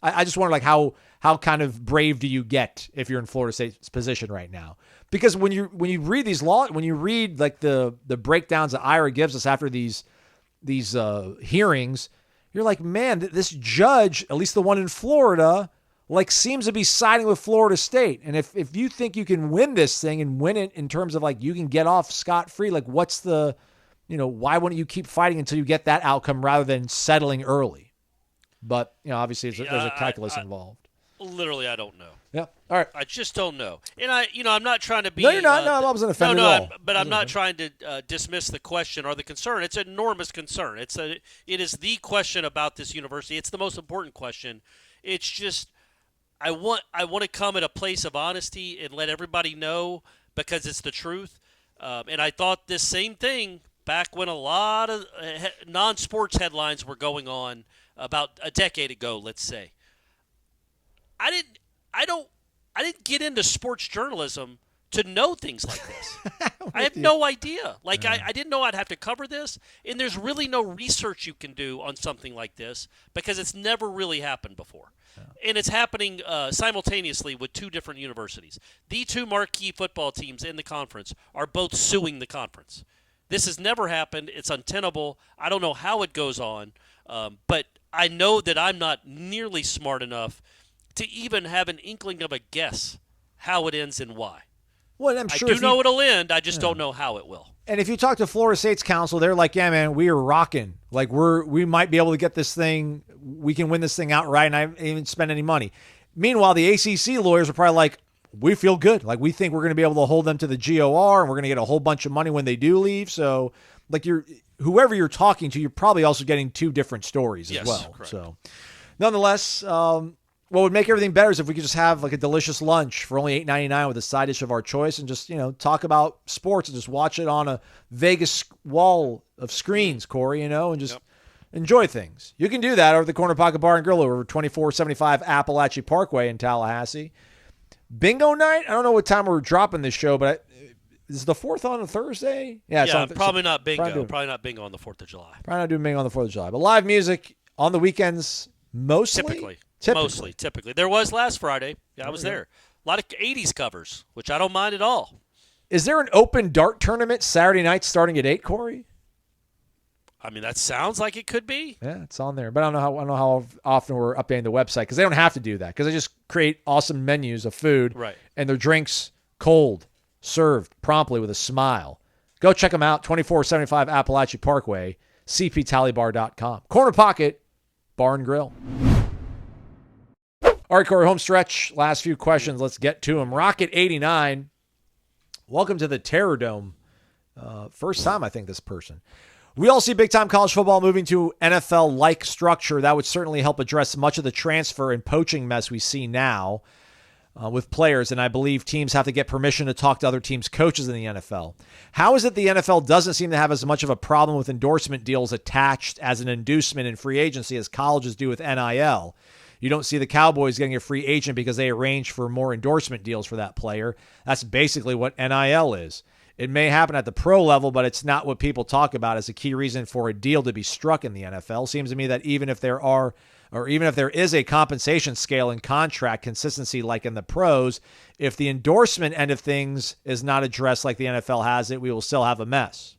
I just wonder, like, how kind of brave do you get if you're in Florida State's position right now? Because when you read these when you read like the breakdowns that Ira gives us after these hearings, you're like, man, this judge, at least the one in Florida, like, seems to be siding with Florida State. And if you think you can win this thing and win it in terms of, like, you can get off scot-free, like, what's the, you know, why wouldn't you keep fighting until you get that outcome rather than settling early? But, you know, obviously there's a calculus involved. Literally, I don't know. Yeah. All right. I just don't know. And I'm not trying to be. No, you're not. No, I wasn't offended at all. But I'm not trying to dismiss the question or the concern. It's an enormous concern. It is the question about this university. It's the most important question. It's just, I want to come at a place of honesty and let everybody know, because it's the truth. And I thought this same thing back when a lot of non-sports headlines were going on about a decade ago, let's say. I didn't get into sports journalism to know things like this. I had no idea. Like, I didn't know I'd have to cover this, and there's really no research you can do on something like this because it's never really happened before. Yeah. And it's happening simultaneously with two different universities. The two marquee football teams in the conference are both suing the conference. This has never happened. It's untenable. I don't know how it goes on, but I know that I'm not nearly smart enough to even have an inkling of a guess how it ends and why. Well, I'm sure I do know it'll end. I just don't know how it will. And if you talk to Florida State's counsel, they're like, yeah, man, we are rocking. Like, we might be able to get this thing. We can win this thing outright, and I haven't even spent any money. Meanwhile, the ACC lawyers are probably like, we feel good. Like, we think we're going to be able to hold them to the GOR, and we're going to get a whole bunch of money when they do leave. So, like, whoever you're talking to, you're probably also getting two different stories as well. Correct. So, nonetheless, what would make everything better is if we could just have like a delicious lunch for only $8.99 with a side dish of our choice, and just, you know, talk about sports and just watch it on a Vegas wall of screens, Corey, you know, and just enjoy things. You can do that over at the Corner Pocket Bar and Grill over 2475 Appalachia Parkway in Tallahassee. Bingo night? I don't know what time we're dropping this show, but is the 4th on a Thursday? Yeah, probably not bingo. Probably not bingo on the 4th of July. Probably not doing bingo on the 4th of July. But live music on the weekends mostly? Typically. There was last Friday. Yeah, I was there. A lot of 80s covers, which I don't mind at all. Is there an open dart tournament Saturday night starting at 8, Corey? I mean, that sounds like it could be. Yeah, it's on there. But I don't know how often we're updating the website, because they don't have to do that, because they just create awesome menus of food, right, and their drinks cold, served promptly with a smile. Go check them out, 2475 Appalachia Parkway, cptallybar.com. Corner Pocket Bar and Grill. All right, Corey, home stretch. Last few questions. Let's get to them. Rocket89, welcome to the Terror Dome. First time, I think, this person. We all see big-time college football moving to NFL-like structure. That would certainly help address much of the transfer and poaching mess we see now with players, and I believe teams have to get permission to talk to other teams' coaches in the NFL. How is it the NFL doesn't seem to have as much of a problem with endorsement deals attached as an inducement in free agency as colleges do with NIL? You don't see the Cowboys getting a free agent because they arrange for more endorsement deals for that player. That's basically what NIL is. It may happen at the pro level, but it's not what people talk about as a key reason for a deal to be struck in the NFL. Seems to me that even if there is a compensation scale and contract consistency like in the pros, if the endorsement end of things is not addressed like the NFL has it, we will still have a mess.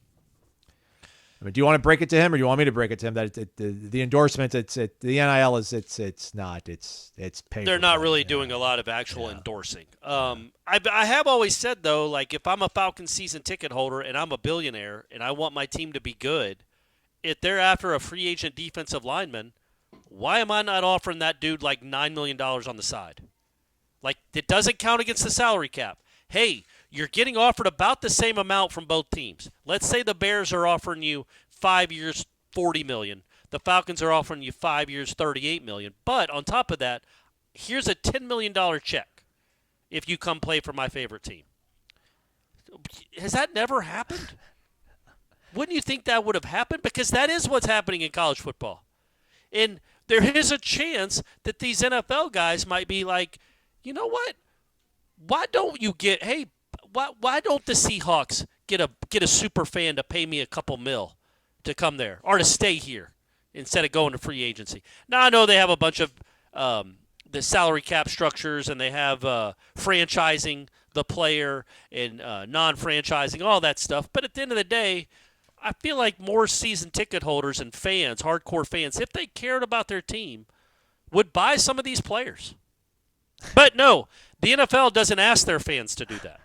I mean, do you want to break it to him, or do you want me to break it to him that the endorsement, the NIL is it's not paid. They're not really doing a lot of actual endorsing. I have always said though, like if I'm a Falcons season ticket holder and I'm a billionaire and I want my team to be good, if they're after a free agent defensive lineman, why am I not offering that dude like $9 million on the side? Like it doesn't count against the salary cap. Hey, you're getting offered about the same amount from both teams. Let's say the Bears are offering you 5 years, $40 million. The Falcons are offering you 5 years, $38 million. But on top of that, here's a $10 million check if you come play for my favorite team. Has that never happened? Wouldn't you think that would have happened? Because that is what's happening in college football. And there is a chance that these NFL guys might be like, you know what? Why don't you get, hey, why don't the Seahawks get a super fan to pay me a couple mil to come there or to stay here instead of going to free agency? Now, I know they have a bunch of the salary cap structures and they have franchising the player and non-franchising, all that stuff. But at the end of the day, I feel like more season ticket holders and fans, hardcore fans, if they cared about their team, would buy some of these players. But no, the NFL doesn't ask their fans to do that.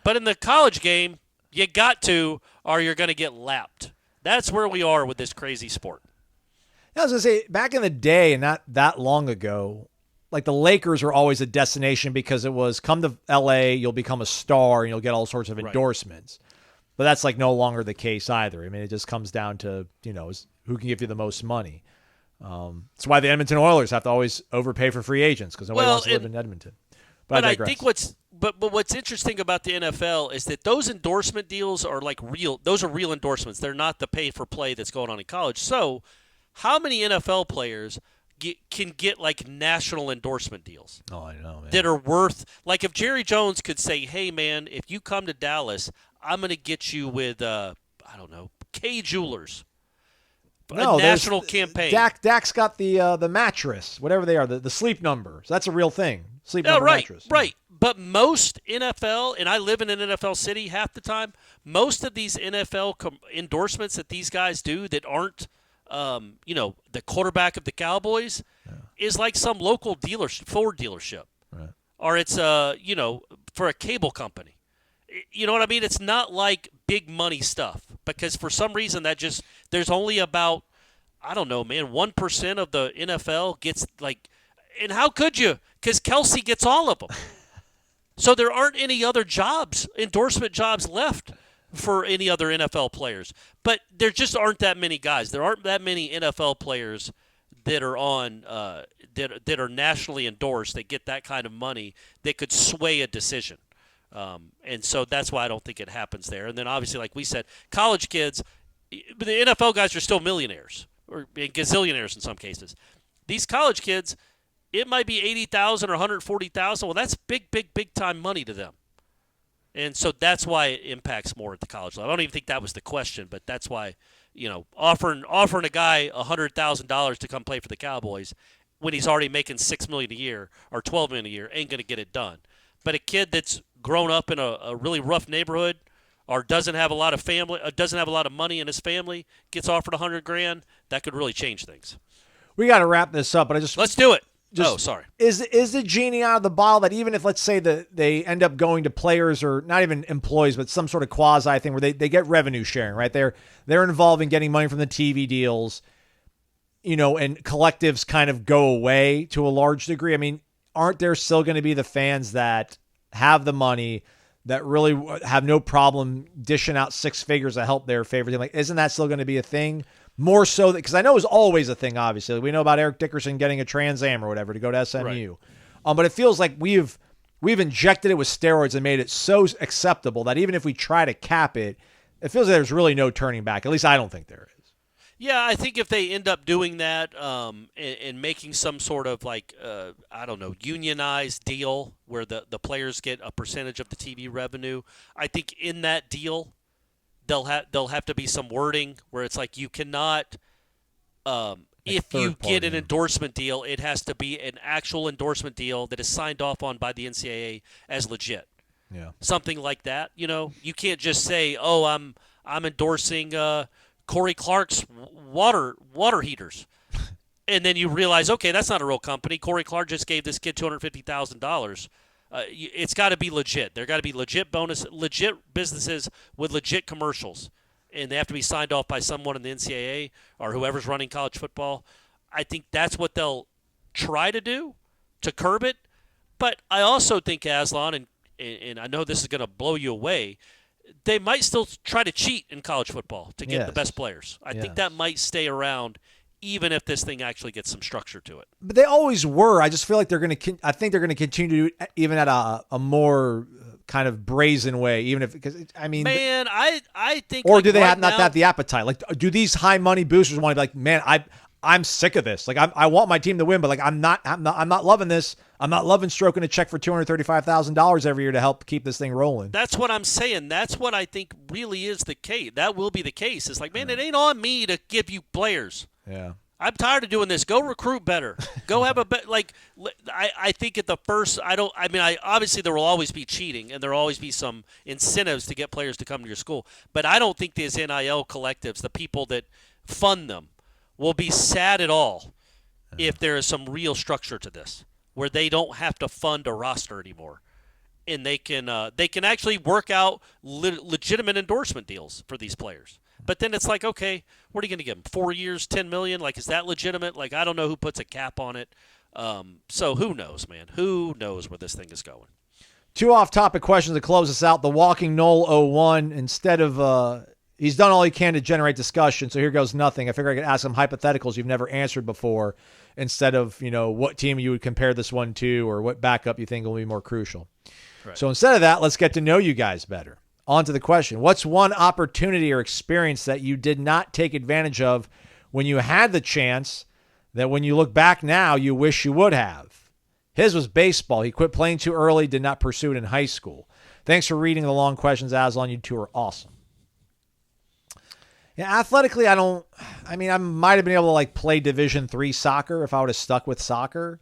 But in the college game, you got to, or you're going to get lapped. That's where we are with this crazy sport. I was going to say, back in the day, and not that long ago, like the Lakers were always a destination because it was come to LA, you'll become a star, and you'll get all sorts of endorsements. But that's like no longer the case either. I mean, it just comes down to, who can give you the most money. That's why the Edmonton Oilers have to always overpay for free agents because nobody wants to live in Edmonton. But I think what's interesting about the NFL is that those endorsement deals are like real. Those are real endorsements. They're not the pay for play that's going on in college. So, how many NFL players can get like national endorsement deals? Oh, I know, man. That are worth, like if Jerry Jones could say, "Hey, man, if you come to Dallas, I'm going to get you with K Jewelers." A national campaign. Dak's got the mattress, whatever they are, the sleep number. So that's a real thing. Sleep number mattress. Right. But most NFL, and I live in an NFL city half the time, most of these NFL endorsements that these guys do that aren't, the quarterback of the Cowboys is like some local Ford dealership. Right. Or it's, for a cable company. You know what I mean? It's not like big money stuff because for some reason there's only about, 1% of the NFL gets like, and how could you? Because Kelsey gets all of them. So there aren't any other endorsement jobs left for any other NFL players. But there just aren't that many guys. There aren't that many NFL players that are on that are nationally endorsed that get that kind of money that could sway a decision. And so that's why I don't think it happens there. And then obviously, like we said, college kids, the NFL guys are still millionaires or gazillionaires in some cases. These college kids, it might be $80,000 or $140,000. Well, that's big time money to them. And so that's why it impacts more at the college level. I don't even think that was the question, but that's why, offering a guy $100,000 to come play for the Cowboys when he's already making $6 million a year or $12 million a year ain't going to get it done. But a kid that's grown up in a really rough neighborhood or doesn't have a lot of family, doesn't have a lot of money in his family, gets offered $100,000, that could really change things. We got to wrap this up, but let's do it. Sorry. Is the genie out of the bottle that even if, let's say, that they end up going to players or not even employees, but some sort of quasi thing where they get revenue sharing, right? They're involved in getting money from the TV deals, and collectives kind of go away to a large degree. I mean, aren't there still going to be the fans that have the money that really have no problem dishing out six figures to help their favorite team? Like, isn't that still going to be a thing? More so because I know it was always a thing, obviously. We know about Eric Dickerson getting a Trans Am or whatever to go to SMU. Right. But it feels like we've injected it with steroids and made it so acceptable that even if we try to cap it, it feels like there's really no turning back. At least I don't think there is. Yeah, I think if they end up doing that and making some sort of unionized deal where the players get a percentage of the TV revenue, I think in that deal they'll have to be some wording where it's like you cannot if you get an endorsement deal, it has to be an actual endorsement deal that is signed off on by the NCAA as legit. Yeah. Something like that, you can't just say, "Oh, I'm endorsing Corey Clark's water heaters. And then you realize, okay, that's not a real company. Corey Clark just gave this kid $250,000. It's got to be legit. There got to be legit businesses with legit commercials, and they have to be signed off by someone in the NCAA or whoever's running college football. I think that's what they'll try to do to curb it. But I also think, Aslan, and I know this is going to blow you away, they might still try to cheat in college football to get the best players. I think that might stay around even if this thing actually gets some structure to it. But they always were. I just feel like they're going to. I think they're going to continue to do it even at a more kind of brazen way. Even if, because I mean, man, I think. Or do they not have the appetite? Like, do these high money boosters want to be like, man, I'm sick of this. Like, I want my team to win, but like, I'm not loving this. I'm not loving stroking a check for $235,000 every year to help keep this thing rolling. That's what I'm saying. That's what I think really is the case. That will be the case. It's like, man, it ain't on me to give you players. Yeah. I'm tired of doing this. Go recruit better. Go have a better, like, I think at the first, obviously there will always be cheating and there will always be some incentives to get players to come to your school. But I don't think these NIL collectives, the people that fund them, will be sad at all if there is some real structure to this, where they don't have to fund a roster anymore. And they can actually work out legitimate endorsement deals for these players. But then it's like, okay, what are you going to give them? 4 years, $10 million? Like, is that legitimate? Like, I don't know who puts a cap on it. So who knows, man? Who knows where this thing is going? 2 off-topic questions to close us out. The Walking Nole 01, instead of he's done all he can to generate discussion, so here goes nothing. I figure I could ask him hypotheticals you've never answered before instead of, what team you would compare this one to or what backup you think will be more crucial. Right. So instead of that, let's get to know you guys better. On to the question. What's one opportunity or experience that you did not take advantage of when you had the chance that when you look back now, you wish you would have? His was baseball. He quit playing too early, did not pursue it in high school. Thanks for reading the long questions, Aslan. You two are awesome. Yeah, athletically, I might have been able to like play Division III soccer if I would have stuck with soccer.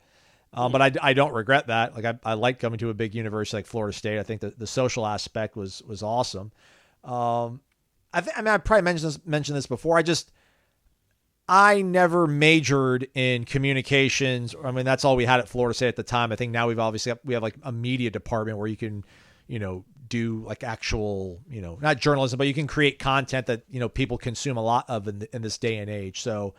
But I don't regret that. Like I like coming to a big university like Florida State. I think the social aspect was awesome. I probably mentioned this before. I never majored in communications. I mean, that's all we had at Florida State at the time. I think now we have like a media department where you can, do like actual, not journalism, but you can create content that, people consume a lot of in this day and age. So,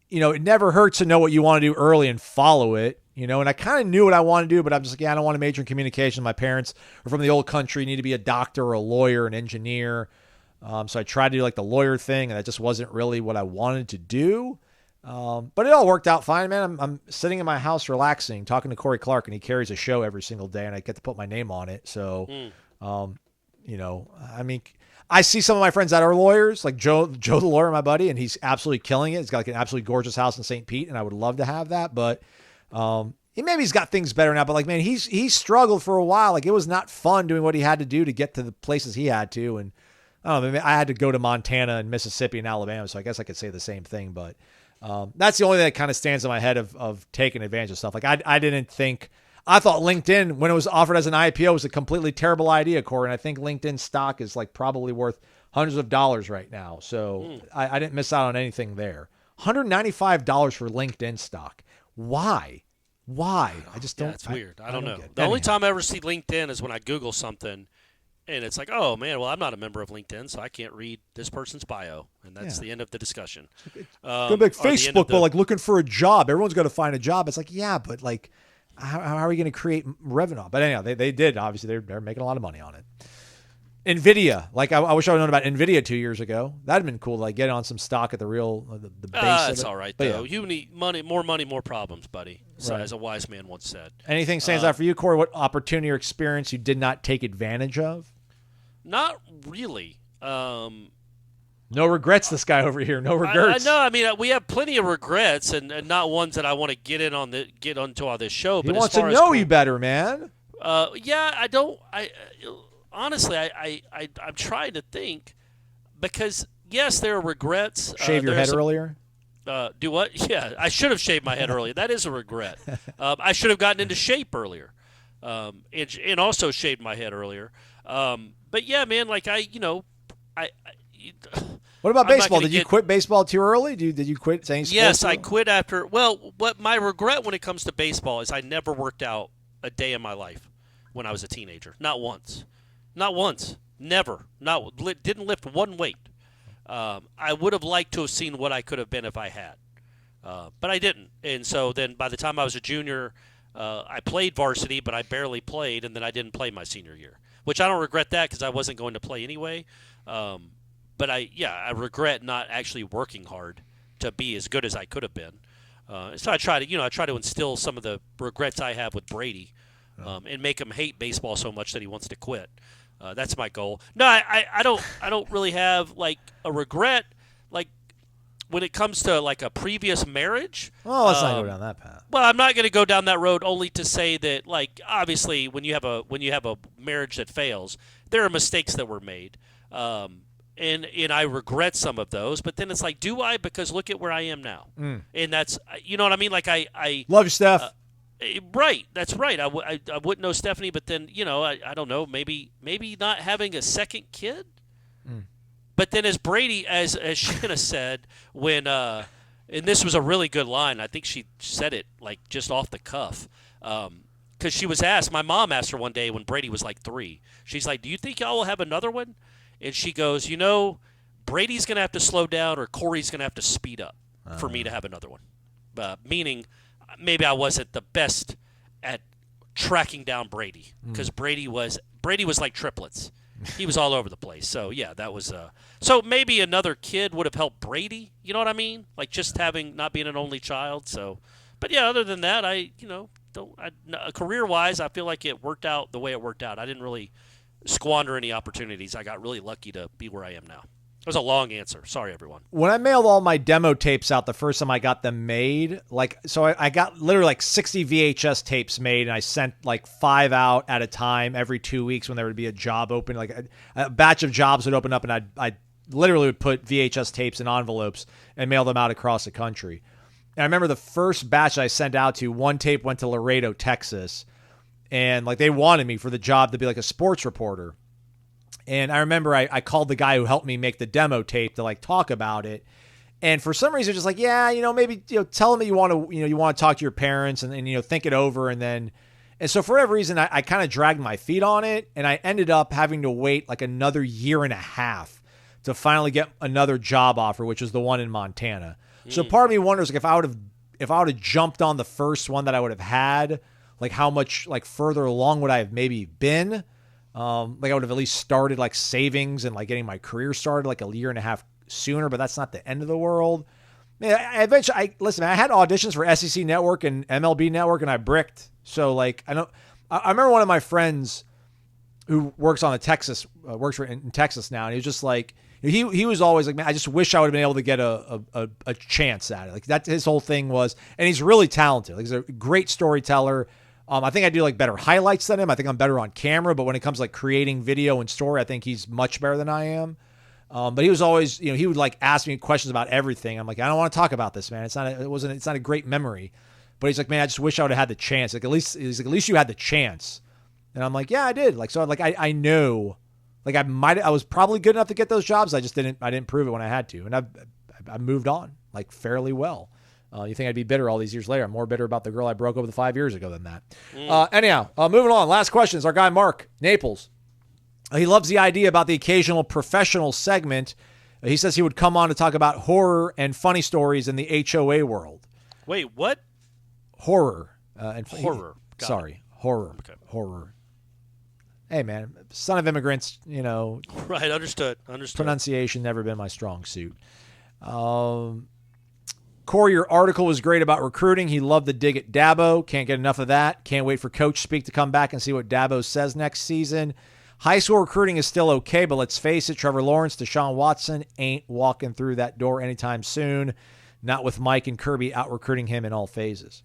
it never hurts to know what you want to do early and follow it, and I kind of knew what I wanted to do, but I'm just like, I don't want to major in communication. My parents are from the old country, need to be a doctor or a lawyer, an engineer. So I tried to do like the lawyer thing, and that just wasn't really what I wanted to do. But it all worked out fine, man. I'm sitting in my house relaxing, talking to Corey Clark, and he carries a show every single day, and I get to put my name on it. So, I see some of my friends that are lawyers, like Joe the lawyer, my buddy, and he's absolutely killing it. He's got like an absolutely gorgeous house in St. Pete, and I would love to have that. But he's got things better now. But like, man, he struggled for a while. Like, it was not fun doing what he had to do to get to the places he had to. And I don't know, I had to go to Montana and Mississippi and Alabama, so I guess I could say the same thing. But that's the only thing that kind of stands in my head of taking advantage of stuff. Like, I thought LinkedIn, when it was offered as an IPO, was a completely terrible idea, Corey. And I think LinkedIn stock is like probably worth hundreds of dollars right now. So I didn't miss out on anything there. $195 for LinkedIn stock. Why? I just don't. That's weird. I don't know. The only time I ever see LinkedIn is when I Google something, and it's like, oh man, well, I'm not a member of LinkedIn, so I can't read this person's bio, and that's the end of the discussion. Go back Facebook, but like looking for a job. Everyone's got to find a job. It's like, yeah, but like, how are we going to create revenue? But anyhow, they did. Obviously, they're making a lot of money on it. NVIDIA, like I wish I would have known about NVIDIA 2 years ago. That'd have been cool to like get on some stock at the base. That's all right, but though. Yeah. You need money, more problems, buddy. So, as a wise man once said. Anything stands out for you, Corey? What opportunity or experience you did not take advantage of? Not really. No regrets, this guy over here. No regrets. No, I mean, we have plenty of regrets, and not ones that I want to get onto on this show. He but wants to know you better, man. Yeah, I don't. Honestly, I'm trying to think, because yes, there are regrets. Shave your head earlier. Do what? Yeah, I should have shaved my head earlier. That is a regret. I should have gotten into shape earlier, and also shaved my head earlier. But yeah, man, like What about I'm not baseball? gonna Did you get- quit baseball too early? Did you quit saying sports? Yes, I quit after. Well, what my regret when it comes to baseball is I never worked out a day in my life when I was a teenager. Not once. Not once. Never. Didn't lift one weight. I would have liked to have seen what I could have been if I had, but I didn't. And so then by the time I was a junior, I played varsity, but I barely played, and then I didn't play my senior year, which I don't regret that because I wasn't going to play anyway. But I regret not actually working hard to be as good as I could have been. So I try to instill some of the regrets I have with Brady, and make him hate baseball so much that he wants to quit. That's my goal. No, I don't really have like a regret, like when it comes to like a previous marriage. Well, let's not go down that path. Well, I'm not going to go down that road only to say that, like, obviously when you have a marriage that fails, there are mistakes that were made. And I regret some of those, but then it's like, do I? Because look at where I am now. And that's, you know what I mean? Like I Love you, Steph. right. That's right. I wouldn't know Stephanie, but then, I don't know, maybe not having a second kid. But then as Brady, as Shanna said, when, and this was a really good line, I think she said it like just off the cuff, because she was asked, my mom asked her one day when Brady was like 3, she's like, do you think y'all will have another one? And she goes, Brady's going to have to slow down or Corey's going to have to speed up for me to have another one. Meaning maybe I wasn't the best at tracking down Brady because Brady was like triplets. He was all over the place. So, yeah, that was so maybe another kid would have helped Brady. You know what I mean? Like just not being an only child. So, but, yeah, other than that, career-wise, I feel like it worked out the way it worked out. I didn't really squander any opportunities. I got really lucky to be where I am now. It was a long answer. Sorry, everyone. When I mailed all my demo tapes out the first time I got them made, I got literally like 60 VHS tapes made, and I sent like 5 out at a time every 2 weeks when there would be a job open. Like a batch of jobs would open up, and I literally would put VHS tapes in envelopes and mail them out across the country. And I remember the first batch I sent out to, one tape went to Laredo, Texas, and like they wanted me for the job to be like a sports reporter. And I remember I called the guy who helped me make the demo tape to like talk about it. And for some reason, just like, maybe, tell them that you want to talk to your parents and think it over. And so for whatever reason, I kind of dragged my feet on it. And I ended up having to wait like another year and a half to finally get another job offer, which was the one in Montana. So part of me wonders, like, if I would have jumped on the first one that I would have had, like how much like further along would I have maybe been? Like I would have at least started like savings and like getting my career started like a year and a half sooner, but that's not the end of the world. Man, I had auditions for SEC Network and MLB Network and I bricked. So like, I remember one of my friends who works in Texas now. And he was just like, he was always like, man, I just wish I would have been able to get a chance at it. Like that's his whole thing was, and he's really talented. Like he's a great storyteller. I think I do like better highlights than him. I think I'm better on camera, but when it comes to like creating video and story, I think he's much better than I am. But he was always, he would like ask me questions about everything. I'm like, I don't want to talk about this, man. It's not a great memory. But he's like, man, I just wish I would have had the chance. Like at least you had the chance. And I'm like, yeah, I did. Like, so like I know, like I was probably good enough to get those jobs. I didn't prove it when I had to. And I moved on like fairly well. You think I'd be bitter all these years later? I'm more bitter about the girl I broke up with 5 years ago than that. Anyhow, moving on. Last question is our guy Mark Naples. He loves the idea about the occasional professional segment. He says he would come on to talk about horror and funny stories in the HOA world. Wait, what? Horror. Horror. Sorry, horror. Okay. Horror. Hey, man, son of immigrants, Right, understood. Pronunciation never been my strong suit. Corey, your article was great about recruiting. He loved the dig at Dabo. Can't get enough of that. Can't wait for Coach Speak to come back and see what Dabo says next season. High school recruiting is still okay, but let's face it, Trevor Lawrence, Deshaun Watson ain't walking through that door anytime soon. Not with Mike and Kirby out recruiting him in all phases.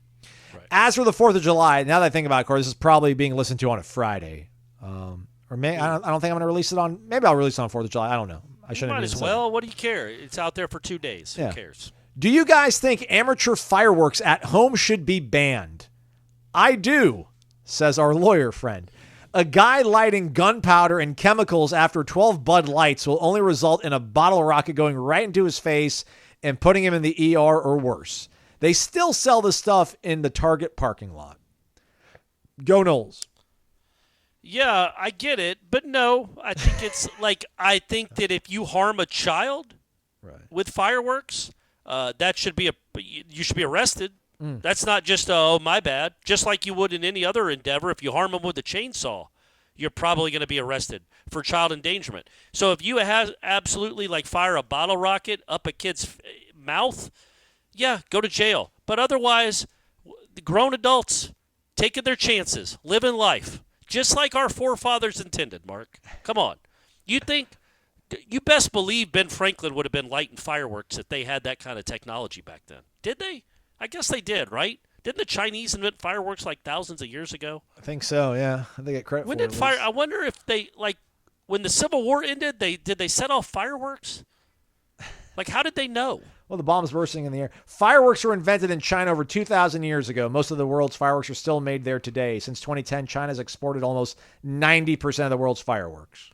Right. As for the 4th of July, now that I think about it, Corey, this is probably being listened to on a Friday. I don't think I'm going to release it on. Maybe I'll release it on 4th of July. I don't know. I shouldn't. Might as well. What do you care? It's out there for 2 days. Yeah. Who cares? Do you guys think amateur fireworks at home should be banned? I do, says our lawyer friend. A guy lighting gunpowder and chemicals after 12 Bud Lights will only result in a bottle rocket going right into his face and putting him in the ER or worse. They still sell the stuff in the Target parking lot. Go Noles. Yeah, I get it, but no. I think it's like, I think that if you harm a child with fireworks, that should be you should be arrested. That's not just, oh, my bad. Just like you would in any other endeavor, if you harm them with a chainsaw, you're probably going to be arrested for child endangerment. So if you absolutely like fire a bottle rocket up a kid's mouth, yeah, go to jail. But otherwise, the grown adults taking their chances, living life, just like our forefathers intended, Mark. Come on. You best believe Ben Franklin would have been lighting fireworks if they had that kind of technology back then. Did they? I guess they did, right? Didn't the Chinese invent fireworks like thousands of years ago? I think so, yeah. They get credit When for did it. I wonder if they, like, when the Civil War ended, did they set off fireworks? Like, how did they know? Well, the bombs bursting in the air. Fireworks were invented in China over 2,000 years ago. Most of the world's fireworks are still made there today. Since 2010, China's exported almost 90% of the world's fireworks.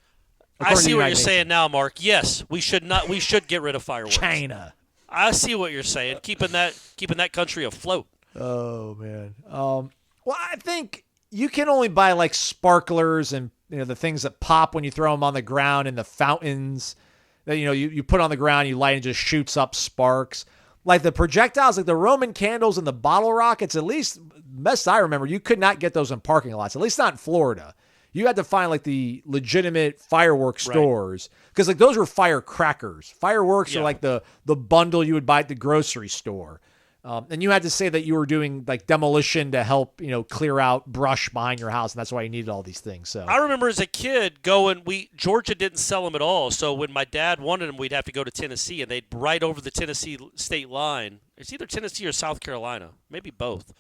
I see what you're saying now, Mark. Yes, we should get rid of fireworks. China. I see what you're saying. Keeping that country afloat. Oh man. Well, I think you can only buy like sparklers and the things that pop when you throw them on the ground and the fountains that you put on the ground, you light and it just shoots up sparks. Like the projectiles, like the Roman candles and the bottle rockets. At least best I remember, you could not get those in parking lots. At least not in Florida. You had to find like the legitimate fireworks stores because like those were firecrackers. Fireworks are like the bundle you would buy at the grocery store. And you had to say that you were doing like demolition to help, clear out brush behind your house. And that's why you needed all these things. So I remember as a kid Georgia didn't sell them at all. So when my dad wanted them, we'd have to go to Tennessee and they'd right over the Tennessee state line. It's either Tennessee or South Carolina, maybe both.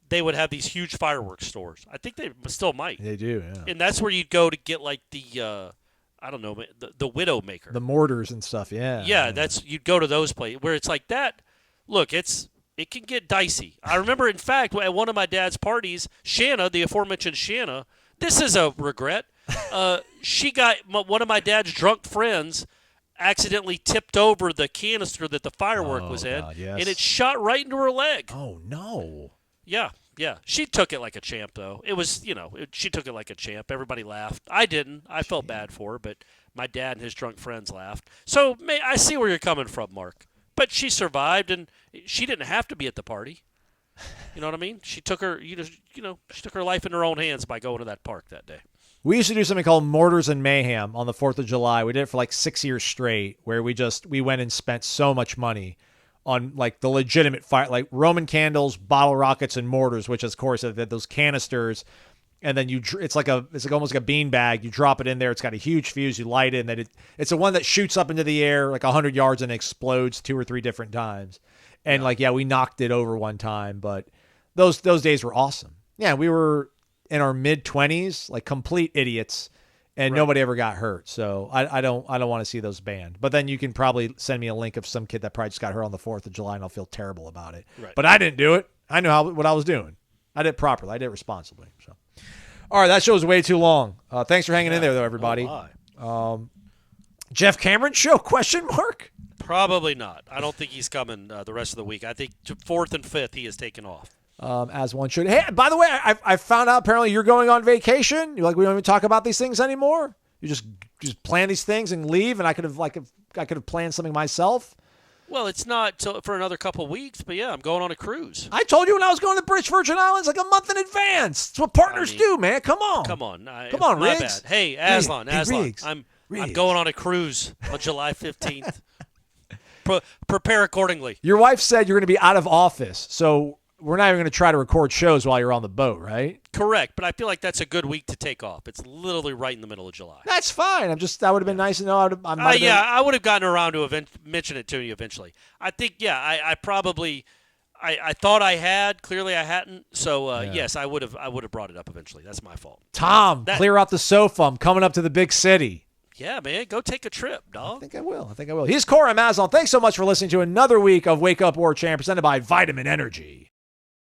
They would have these huge fireworks stores. I think they still might. They do, yeah. And that's where you'd go to get like the, I don't know, the Widowmaker. The mortars and stuff, yeah. Yeah, you'd go to those places where it's like that. Look, it can get dicey. I remember, in fact, at one of my dad's parties, Shanna, the aforementioned Shanna, this is a regret. She got one of my dad's drunk friends accidentally tipped over the canister that the firework was in, yes. and it shot right into her leg. Oh, no. Yeah. She took it like a champ, though. It was, she took it like a champ. Everybody laughed. I didn't. I felt bad for her, but my dad and his drunk friends laughed. So I see where you're coming from, Mark. But she survived, and she didn't have to be at the party. You know what I mean? She took her, she took her life in her own hands by going to that park that day. We used to do something called Mortars and Mayhem on the 4th of July. We did it for like 6 years straight, where we went and spent so much money on like the legitimate fire, like Roman candles, bottle rockets, and mortars, which of course are those canisters. And then it's like almost like a bean bag. You drop it in there. It's got a huge fuse. You light it, and then it's a one that shoots up into the air like 100 yards and explodes 2 or 3 different times. And we knocked it over one time, but those days were awesome. Yeah, we were in our mid-20s, like complete idiots, and nobody ever got hurt. So I don't want to see those banned. But then you can probably send me a link of some kid that probably just got hurt on the 4th of July, and I'll feel terrible about it. Right. But I didn't do it. I knew what I was doing. I did it properly. I did it responsibly. So, all right, that show was way too long. Thanks for hanging in there, though, everybody. Jeff Cameron show? Question mark? Probably not. I don't think he's coming the rest of the week. I think 4th and 5th he has taken off. As one should. Hey, by the way, I found out apparently you're going on vacation. You're like, we don't even talk about these things anymore. You just plan these things and leave, and I could have planned something myself. Well, it's not for another couple weeks, but yeah, I'm going on a cruise. I told you when I was going to British Virgin Islands like a month in advance. That's what partners do, man. Come on. Come on, Riggs. Bad. Hey, Aslan, Riggs. I'm Riggs. going on a cruise on July 15th. Prepare accordingly. Your wife said you're going to be out of office, so we're not even going to try to record shows while you're on the boat, right? Correct, but I feel like that's a good week to take off. It's literally right in the middle of July. That's fine. That would have been nice to know. I would have gotten around to mention it to you eventually. I think, I probably, I thought I had. Clearly, I hadn't. So yes, I would have brought it up eventually. That's my fault. Tom, clear out the sofa. I'm coming up to the big city. Yeah, man, go take a trip, dog. I think I will. He's Corey Mazon. Thanks so much for listening to another week of Wake Up Warchant presented by Vitamin Energy.